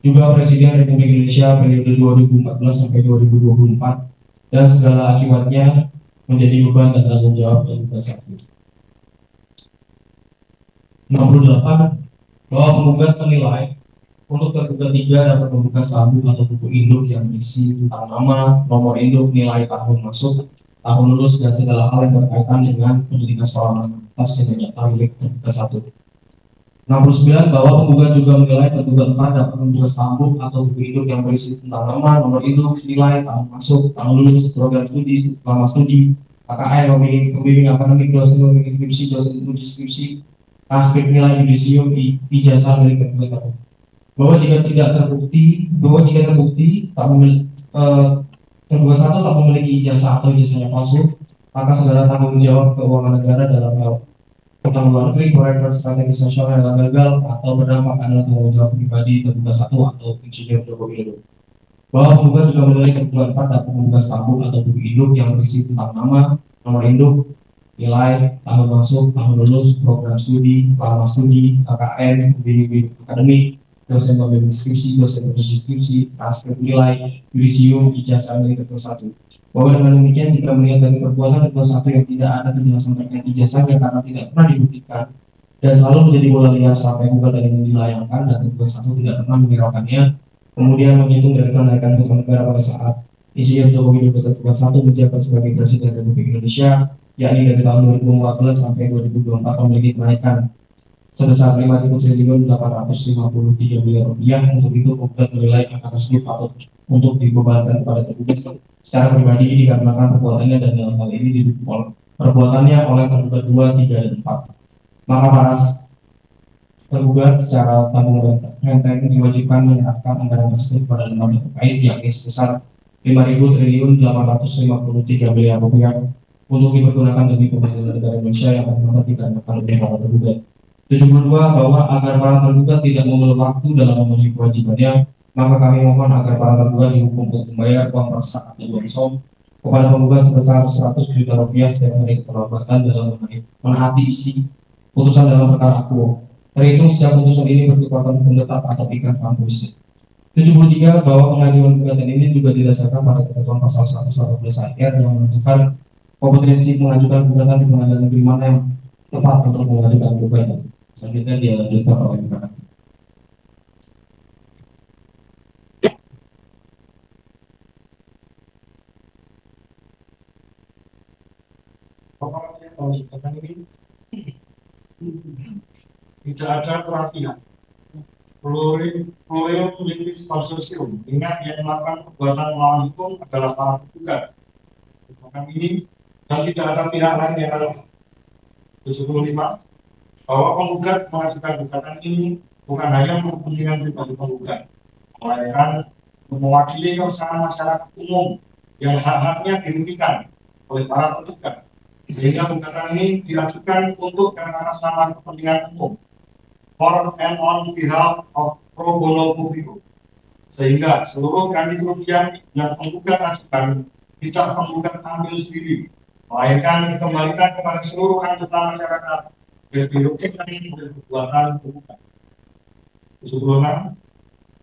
juga Presiden Republik Indonesia periode 2014 sampai 2024, dan segala akibatnya menjadi beban dan tanggung jawab penggugat 1. 68 bahwa penggugat menilai untuk tergugat 3 dapat membuka sabuk atau buku induk yang berisi tentang nama, nomor induk, nilai tahun masuk, tahun lulus, dan segala hal yang berkaitan dengan pendidikan sekolah menengah atas yang nyata milik tergugat 1. 69 bahwa penggugat juga menilai tergugat 4 dapat membuka sabuk atau buku induk yang berisi tentang nama, nomor induk, nilai tahun masuk, tahun lulus, program studi, lama studi, KKN, pembimbing akademik, dosen pembimbing skripsi, dosen uji skripsi, aspek nilai yudisium, ijazah milik tergugat 1. Bahwa jika terbukti tergugat 1 tak memiliki ijazah atau ijazahnya palsu, maka segala tanggung jawab keuangan negara dalam hal utang luar negeri, proyek strategis nasional yang gagal atau berdampak adalah tanggung jawab pribadi tergugat 1 atau Insinyur Joko Widodo. Bahwa penggugat juga menilai tergugat 4 dapat membuka sabuk atau buku induk yang berisi tentang nama, nomor induk, nilai, tahun masuk, tahun lulus, program studi, lama studi, KKN, pembimbing akademik, dosen pembimbing skripsi, dosen uji skripsi, transkrip nilai, yudisium, ijazah milik tergugat 1. Bahwa dengan demikian jika melihat dari perbuatan tergugat 1 yang tidak ada kejelasan terkait ijazahnya karena tidak pernah dibuktikan dan selalu menjadi bola liar sampai gugatan ini dilayangkan dan tergugat 1 tidak pernah menghiraukannya, kemudian menghitung dari kenaikan utang negara pada saat Insinyur Joko Widodo tergugat 1 menjabat sebagai Presiden Republik Indonesia, yakni dari tahun 2014 sampai 2024 memiliki kenaikan sebesar 5.853 miliar rupiah. Untuk itu penggugat menilai angka tersebut patut untuk dibebankan kepada tergugat secara pribadi dikarenakan perbuatannya dan dalam hal ini didukung perbuatannya oleh tergugat 2, 3, dan 4. Maka para tergugat secara tanggung renteng diwajibkan menyerahkan anggaran tersebut pada lembaga terkait, yakni sebesar 5.853 miliar rupiah untuk dipergunakan bagi pembangunan negara Indonesia yang terdapat dikarenakan oleh para tergugat. 72 bahwa agar para tergugat tidak memeluk waktu dalam memenuhi kewajibannya, maka kami mohon agar para tergugat dihukum untuk membayar uang paksa atau uang som kepada penggugat sebesar 100 juta rupiah setiap hari keterlambatan dalam menaati isi putusan dalam perkara akuo. Terhitung sejak putusan ini berkekuatan hukum tetap atau ikrah kampus. 73 bahwa pengajuan gugatan ini juga didasarkan pada ketentuan pasal 114 AR yang menentukan kompetensi mengajukan gugatan di pengadilan negeri mana yang tepat untuk mengajukan gugatan. Selanjutnya dilanjutkan oleh gugatan. Tidak ada perhatian. Pluralitas konsorsium. Ingat yang melakukan perbuatan melawan hukum adalah para penggugat. Gugatan ini dan tidak ada pihak lain yang relevan. 75 bahwa penggugat mengajukan gugatan ini bukan hanya untuk kepentingan pribadi penggugat, melainkan mewakili keresahan masyarakat umum yang hak-haknya dirugikan oleh para penggugat, sehingga gugatan ini diajukan untuk yang atas nama kepentingan umum for and on behalf of pro bono publico, sehingga seluruh ganti kerugian yang penggugat ajukan tidak penggugat ambil sendiri, melainkan dikembalikan kepada seluruh anggota masyarakat yang dirugikan dari perbuatan penggugat. 76.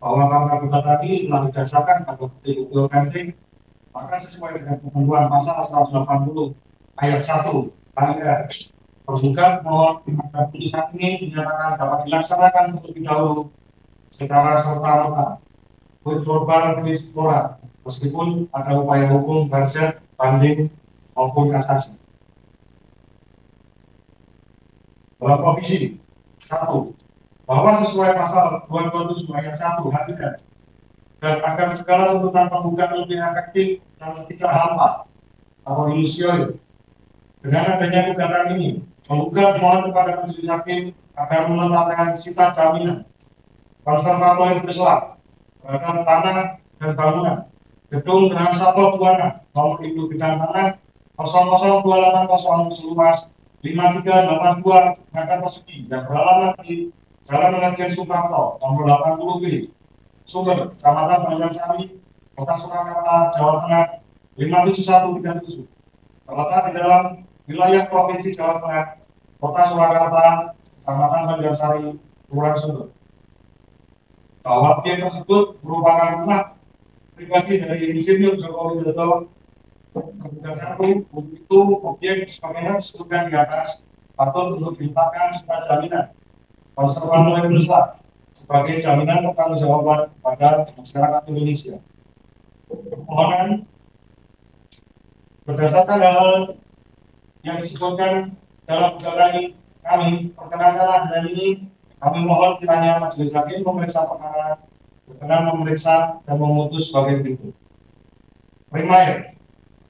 Bahwa karena gugatan tadi telah didasarkan pada bukti ganti, maka sesuai dengan ketentuan pasal 180 ayat 1 KUHP, tergugat mohon agar putusan ini dinyatakan dapat dilaksanakan terlebih dahulu secara serta-merta with verbal forat, meskipun ada upaya hukum berset, banding maupun kasasi. Dalam provisi 1, bahwa sesuai pasal 227 ayat 1 HUHP dan agar segala tuntutan penggugat lebih efektif dan tidak hampa atau ilusioner. Dengan adanya gugatan ini, penggugat mohon kepada majelis hakim agar menetapkan sifat jaminan konservator berselat terhadap tanah dan bangunan gedung Geraha Sabda Buana nomor induk bidang tanah 00280 seluas 5382 meter persegi yang beralamat di Jalan Lejen Suprapto nomor 80B Sumber, Kecamatan Banjarsari, Kota Surakarta, Jawa Tengah 57137, terletak di dalam wilayah Provinsi Jawa Tengah, Kota Surakarta, Kecamatan Banjarsari, Kelurahan Sumber. Bahwa objek tersebut merupakan rumah pribadi dari Insinyur Joko Widodo. Kemudian 1, itu objek sebagaimana disebutkan di atas patut untuk diletakkan sebagai jaminan konservator besar sebagai jaminan pertanggungjawaban pada masyarakat Indonesia. Permohonan berdasarkan hal yang disebutkan dalam gugatan kami, perkenankanlah dengan ini kami mohon kiranya majelis hakim memeriksa perkara berkenan memeriksa dan memutus sebagai berikut. Primer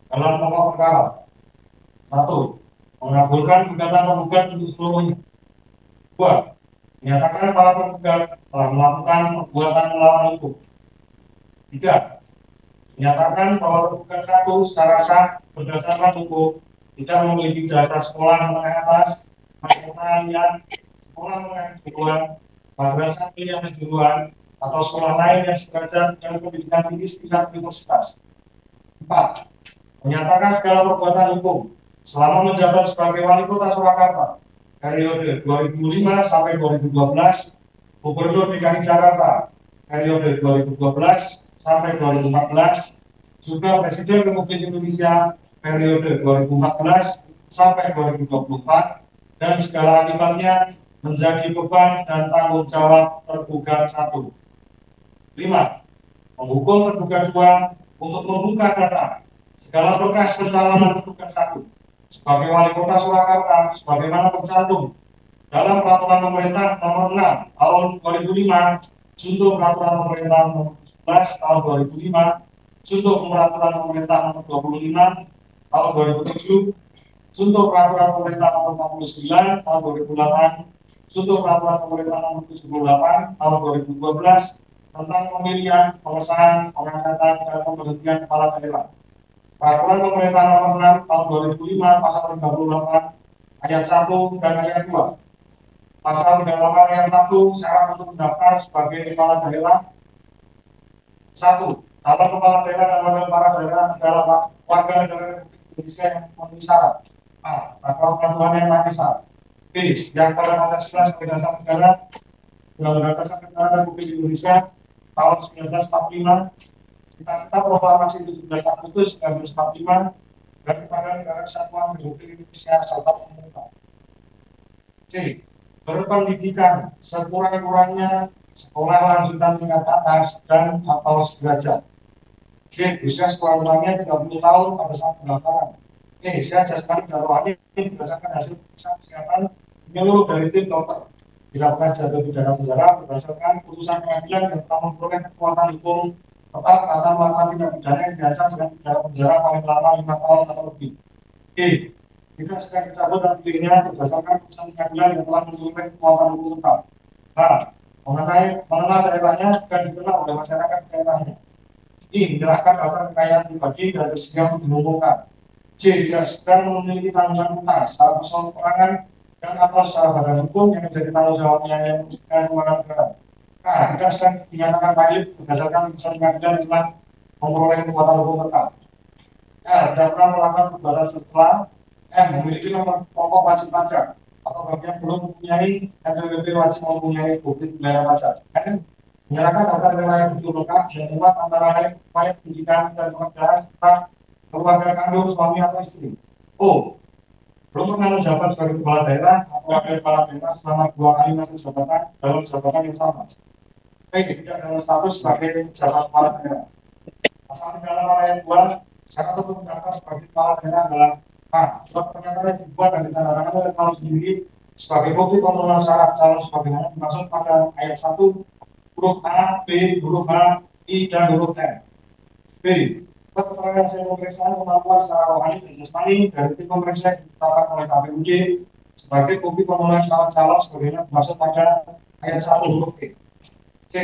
dalam pokok perkara 1, mengabulkan gugatan penggugat untuk seluruhnya. 2, menyatakan para penggugat telah melakukan perbuatan melawan hukum. 3, menyatakan bahwa penggugat 1 secara sah berdasarkan hukum tidak memiliki jasa sekolah menengah atas, pertanian, sekolah menengah kejuruan, madrasah pilihan kejuruan, atau sekolah lain yang sederajat dengan pendidikan tinggi setingkat universitas. 4, menyatakan segala perbuatan hukum selama menjabat sebagai wali kota Surakarta periode 2005 sampai 2012, Gubernur DKI Jakarta periode 2012 sampai 2014, juga Presiden Republik Indonesia periode 2014 sampai 2024, dan segala akibatnya menjadi beban dan tanggung jawab tergugat 1. 5, menghukum tergugat 2 untuk membuka data segala berkas pencalonan tergugat 1 sebagai wali kota Surakarta sebagaimana tercantum dalam peraturan pemerintah nomor 6 tahun 2005, junto peraturan pemerintah nomor 11 tahun 2005, junto peraturan pemerintah nomor 25 tahun 2007, junto peraturan pemerintah nomor 49 tahun 2008, junto peraturan pemerintah nomor 78 tahun 2012 tentang pemilihan, pengesahan, pengangkatan dan pemberhentian kepala daerah. Peraturan pemerintah nomor 6 tahun 2005 pasal 38 ayat 1 dan ayat 2. Pasal 38 ayat 1 syarat untuk mendaftar sebagai kepala daerah. 1. Kalau kepala daerah dan wakil kepala daerah adalah warga negara Republik Indonesia yang memenuhi syarat. A. Atau peraturan yang masih syarat. B. Yang pada Pancasila sebagai dasar negara, Undang-Undang Dasar Negara Republik Indonesia tahun 1945, Cita-cita Proklamasi 17 Agustus 1945, dan kepada Negara Kesatuan Republik Indonesia serta pemerintah. C. Berpendidikan sekurang-kurangnya sekolah lanjutan tingkat atas dan atau sederajat. D. Usia sekurang-kurangnya 30 tahun pada saat pendaftaran. E. Sehat jasmani dan rohani berdasarkan hasil pemeriksaan kesehatan menyeluruh dari tim dokter. Tidak pernah jatuh pidana penjara berdasarkan putusan pengadilan yang telah memperoleh kekuatan hukum tetap akan melakukan tindak pidana yang diancam dengan pidana penjara paling lama 5 tahun atau lebih. E. Tidak sedang dicabut dan pilihnya berdasarkan putusan pengadilan yang telah memperoleh kekuatan hukum tetap. Nah, mengenai daerahnya akan dikenal oleh masyarakat daerahnya. I. Menyerahkan daftar kekayaan pribadi dan bersedia untuk diumumkan. C. Tidak sedang memiliki tanggungan utang secara persoalan perangan dan atau secara badan hukum yang menjadi tanggung jawabnya yang merugikan keuangan negara. Kita sedang dinyatakan valid berdasarkan putusan pengadilan yang telah memperoleh kekuatan hukum tetap. Tidak pernah melakukan perbuatan setelah memiliki nomor pokok wajib pajak atau bagi yang belum mempunyai NPWP wajib mempunyai bukti pembayaran pajak. Menyerahkan daftar nilai yang betul lengkap dan muat antara lain upaya pendidikan dan pekerjaan serta keluarga kandung suami atau istri. Belum pernah menjabat sebagai kepala daerah atau wakil kepala daerah selama 2 kali masa jabatan dalam jabatan yang sama. Tidak dalam status sebagai jabat kepala daerah. Pasal 38 ayat 2, syarat untuk mendaftar sebagai kepala daerah adalah surat pernyataan yang dibuat dan ditandatangani oleh calon sendiri sebagai bukti pemenuhan syarat calon sebagaimana dimaksud pada ayat 1 huruf A, B, huruf H, I, dan huruf N. B. Keterangan hasil pemeriksaan kemampuan secara rohani dan jasmani dari tim pemeriksa yang ditetapkan oleh KPUD sebagai bukti pemenuhan syarat calon sebagaimana dimaksud pada ayat 1 huruf E. C.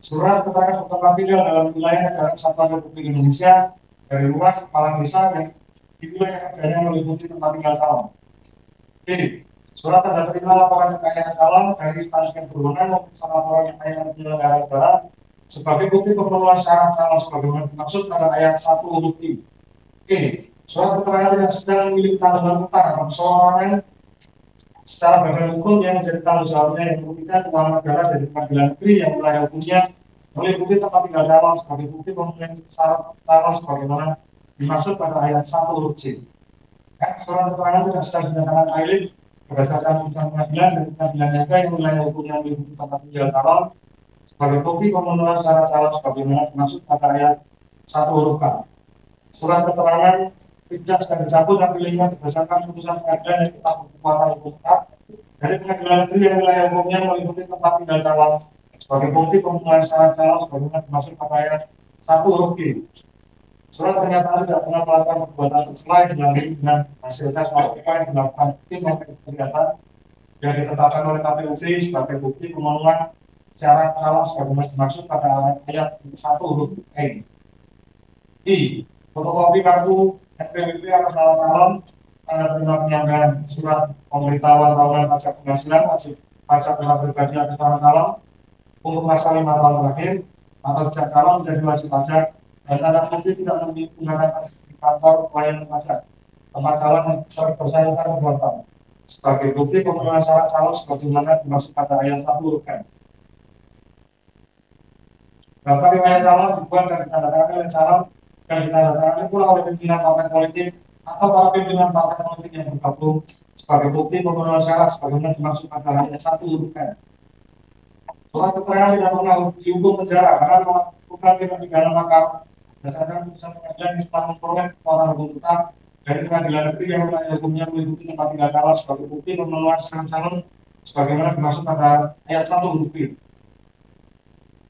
Surat keterangan tempat tinggal dalam wilayah negara Kesatuan Republik Indonesia dari luar kepala desa yang di wilayah kerjanya meliputi tempat tinggal calon. D. Surat tanda terima laporan kekayaan calon dari instansi yang berwenang maupun laporan kekayaan penyelenggara negara sebagai bukti pemenuhan syarat calon sebagaimana dimaksud pada ayat 1 huruf I. E. Surat keterangan yang sedang memiliki tanggungan utang atau persoalan secara badan hukum yang menjadi tanggung jawabnya yang merugikan keuangan negara dari pengadilan negeri yang wilayah hukumnya meliputi tempat tinggal calon sebagai bukti pemenuhan syarat calon sebagaimana dimaksud pada ayat 1 huruf C. Surat keterangan tidak sedang dinyatakan valid berdasarkan putusan pengadilan dan pengadilan negara yang wilayah hukumnya meliputi tempat tinggal calon sebagai bukti pemenuhan syarat calon sebagaimana dimaksud pada ayat 1 huruf K. Surat keterangan tidak sedang dicabut dan pilihnya berdasarkan putusan pengadilan yang tetap berkekuatan hukum tetap dari pengadilan negeri yang wilayah hukumnya meliputi tempat tinggal calon sebagai bukti pemenuhan syarat calon sebagaimana dimaksud pada ayat 1 huruf G. Surat pernyataan tidak pernah melakukan perbuatan tercela yang dilalui dengan hasil tes narkotika yang dilakukan tim kegiatan yang ditetapkan oleh KPUD sebagai bukti pemenuhan syarat calon sebagaimana dimaksud pada ayat 1 huruf E. I. Fotokopi kartu NPWP atas nama calon, tanda terima penyampaian surat pemberitahuan tahunan pajak penghasilan wajib pajak kendaraan pribadi atas nama calon untuk masa 5 tahun terakhir atau sejak calon menjadi wajib pajak dan tanda bukti tidak menggunakan di kantor pelayanan pajak tempat calon yang bersangkutan berbuatan sebagai bukti pemenuhan syarat calon sebagaimana dimaksud pada ayat 1 huruf N. Daftar riwayat calon dibuat dan ditandatangani oleh calon dan ditandatangani pula oleh pimpinan partai politik atau para pimpinan partai politik yang bergabung sebagai bukti pemenuhan syarat sebagaimana dimaksud pada ayat 1 huruf N. Surat keterangan tidak pernah dihukum penjara karena melakukan tindak pidana makar berdasarkan putusan pengadilan yang setelah memperoleh kekuatan hukum tetap dari pengadilan negeri yang wilayah hukumnya meliputi tempat tinggal calon sebagai bukti pemenuhan syarat calon sebagaimana dimaksud pada ayat 1 huruf I.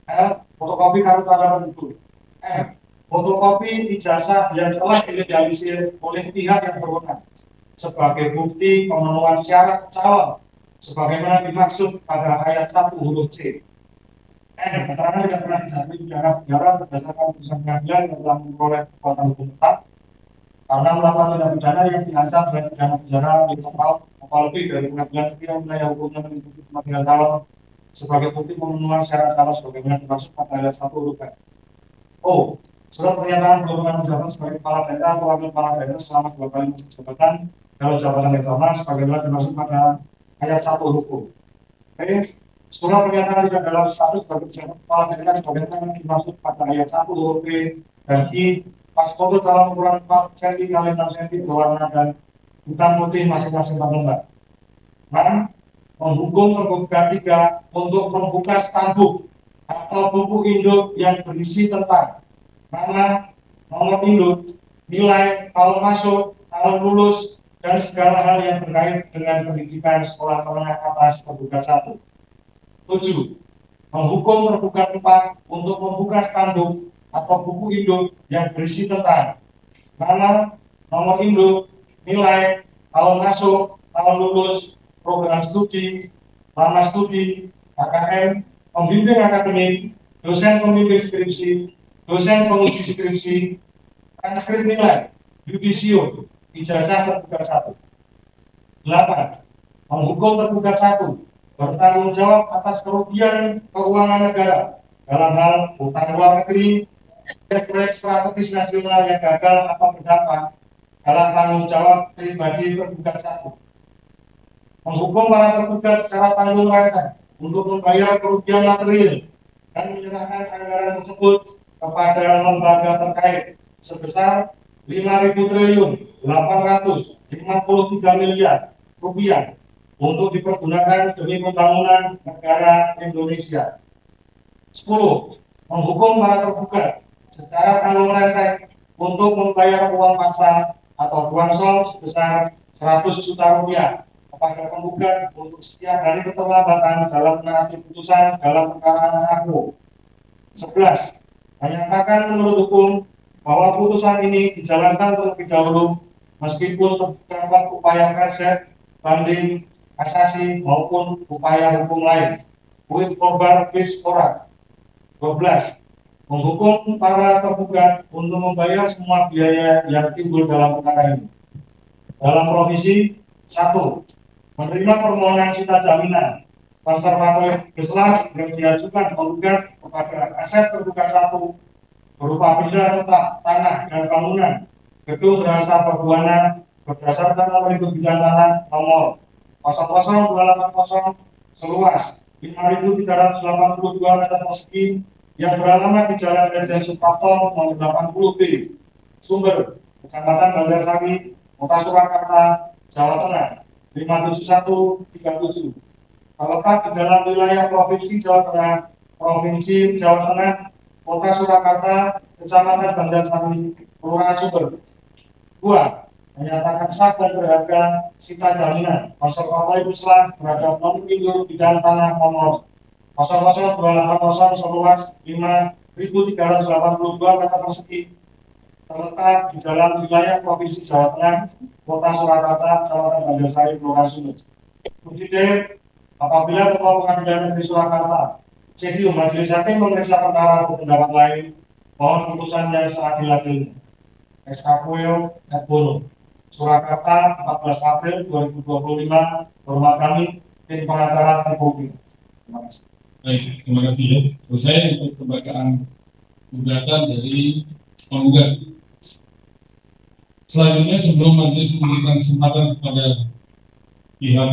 L. Fotokopi kartu tanda penduduk. M. Fotokopi ijazah yang telah dilegalisir oleh pihak yang berwenang sebagai bukti pemenuhan syarat calon sebagaimana dimaksud pada ayat 1 huruf C. N. Keterangan tidak pernah dijatuhi pidana penjara berdasarkan putusan pengadilan yang telah memperoleh kekuatan hukum tetap karena melakukan tindak pidana yang diancam dengan pidana penjara 5 tahun atau lebih dari pengadilan negeri yang wilayah hukumnya meliputi tempat tinggal calon sebagai bukti pemenuhan syarat calon sebagaimana dimaksud pada ayat 1 huruf N. O. Surat pernyataan belum pernah menjabat sebagai kepala daerah atau wakil kepala daerah selama 2 kali masa jabatan dalam jabatan yang sama sebagaimana dimaksud pada ayat 1 huruf O. Surat pernyataan tidak dalam status sebagai kepala daerah sebagaimana dimaksud pada ayat 1 huruf P dan I. Pas foto calon ukuran 4 cm x 6 cm berwarna dan hitam putih masing-masing 4 lembar. 6. Menghukum tergugat 3 untuk membuka spanduk atau buku induk yang berisi tentang nama, nomor induk, nilai, tahun masuk, tahun lulus, dan segala hal yang terkait dengan pendidikan sekolah menengah atas tergugat 1. 7. Menghukum tergugat 4 untuk membuka spanduk atau buku induk yang berisi tentang nama, nomor induk, nilai, tahun masuk, tahun lulus, program studi, lama studi, KKM, pembimbing akademik, dosen pembimbing skripsi, dosen penguji skripsi, transkrip nilai, judisio, ijazah tergugat 1. 8. Menghukum tergugat 1 bertanggung jawab atas kerugian keuangan negara dalam hal hutang luar negeri, proyek strategis nasional yang gagal atau berdampak dalam tanggung jawab pribadi tergugat 1. Menghukum para tergugat secara tanggung renteng untuk membayar kerugian material dan menyerahkan anggaran tersebut kepada lembaga terkait sebesar 5.853 miliar rupiah untuk dipergunakan demi pembangunan negara Indonesia. 10. Menghukum para tergugat secara tanggung renteng untuk membayar uang paksa atau ransom sebesar 100 juta rupiah kepada penggugat untuk setiap hari keterlambatan dalam menaati putusan dalam perkara aku. 11. Menyatakan menurut hukum bahwa putusan ini dijalankan terlebih dahulu meskipun terdapat upaya verset, banding, kasasi maupun upaya hukum lain. With korban bis orang. 12. Menghukum para tergugat untuk membayar semua biaya yang timbul dalam perkara ini. Dalam provisi 1. Menerima permohonan sita jaminan konservator Islam yang diajukan penggugat kepada aset tergugat 1 berupa benda tetap, tanah, dan bangunan gedung berasa perbuana berdasarkan nomor induk bidang tanah nomor 00280 seluas 5.382 meter persegi yang beralamat di Jalan Lejen Suprapto nomor 80B, Sumber, Kecamatan Banjarsari, Kota Surakarta, Jawa Tengah 57137. Terletak di dalam wilayah Provinsi Jawa Tengah, Provinsi Jawa Tengah, Kota Surakarta, Kecamatan Banjarsari, Kelurahan Sumber. 2. Menyatakan sah dan berharga sita jaminan konservator Islam terhadap nomor induk bidang tanah nomor 00280 seluas 5.382 meter persegi terletak di dalam wilayah Provinsi Jawa Tengah, Kota Surakarta, Kecamatan Banjarsari, Kelurahan Sumber. Kemudian, apabila Ketua Pengadilan Negeri Surakarta, CDU Majelis Hakim memeriksa perkara pendapat lain, mohon putusan yang seadil-adilnya. SKPU Bono, Surakarta, 14 April 2025. Hormat kami, tim pengacara Republik. Terima kasih. Baik, terima kasih ya. Selesai untuk pembacaan gugatan dari penggugat. Selanjutnya sebelum majelis memberikan kesempatan kepada pihak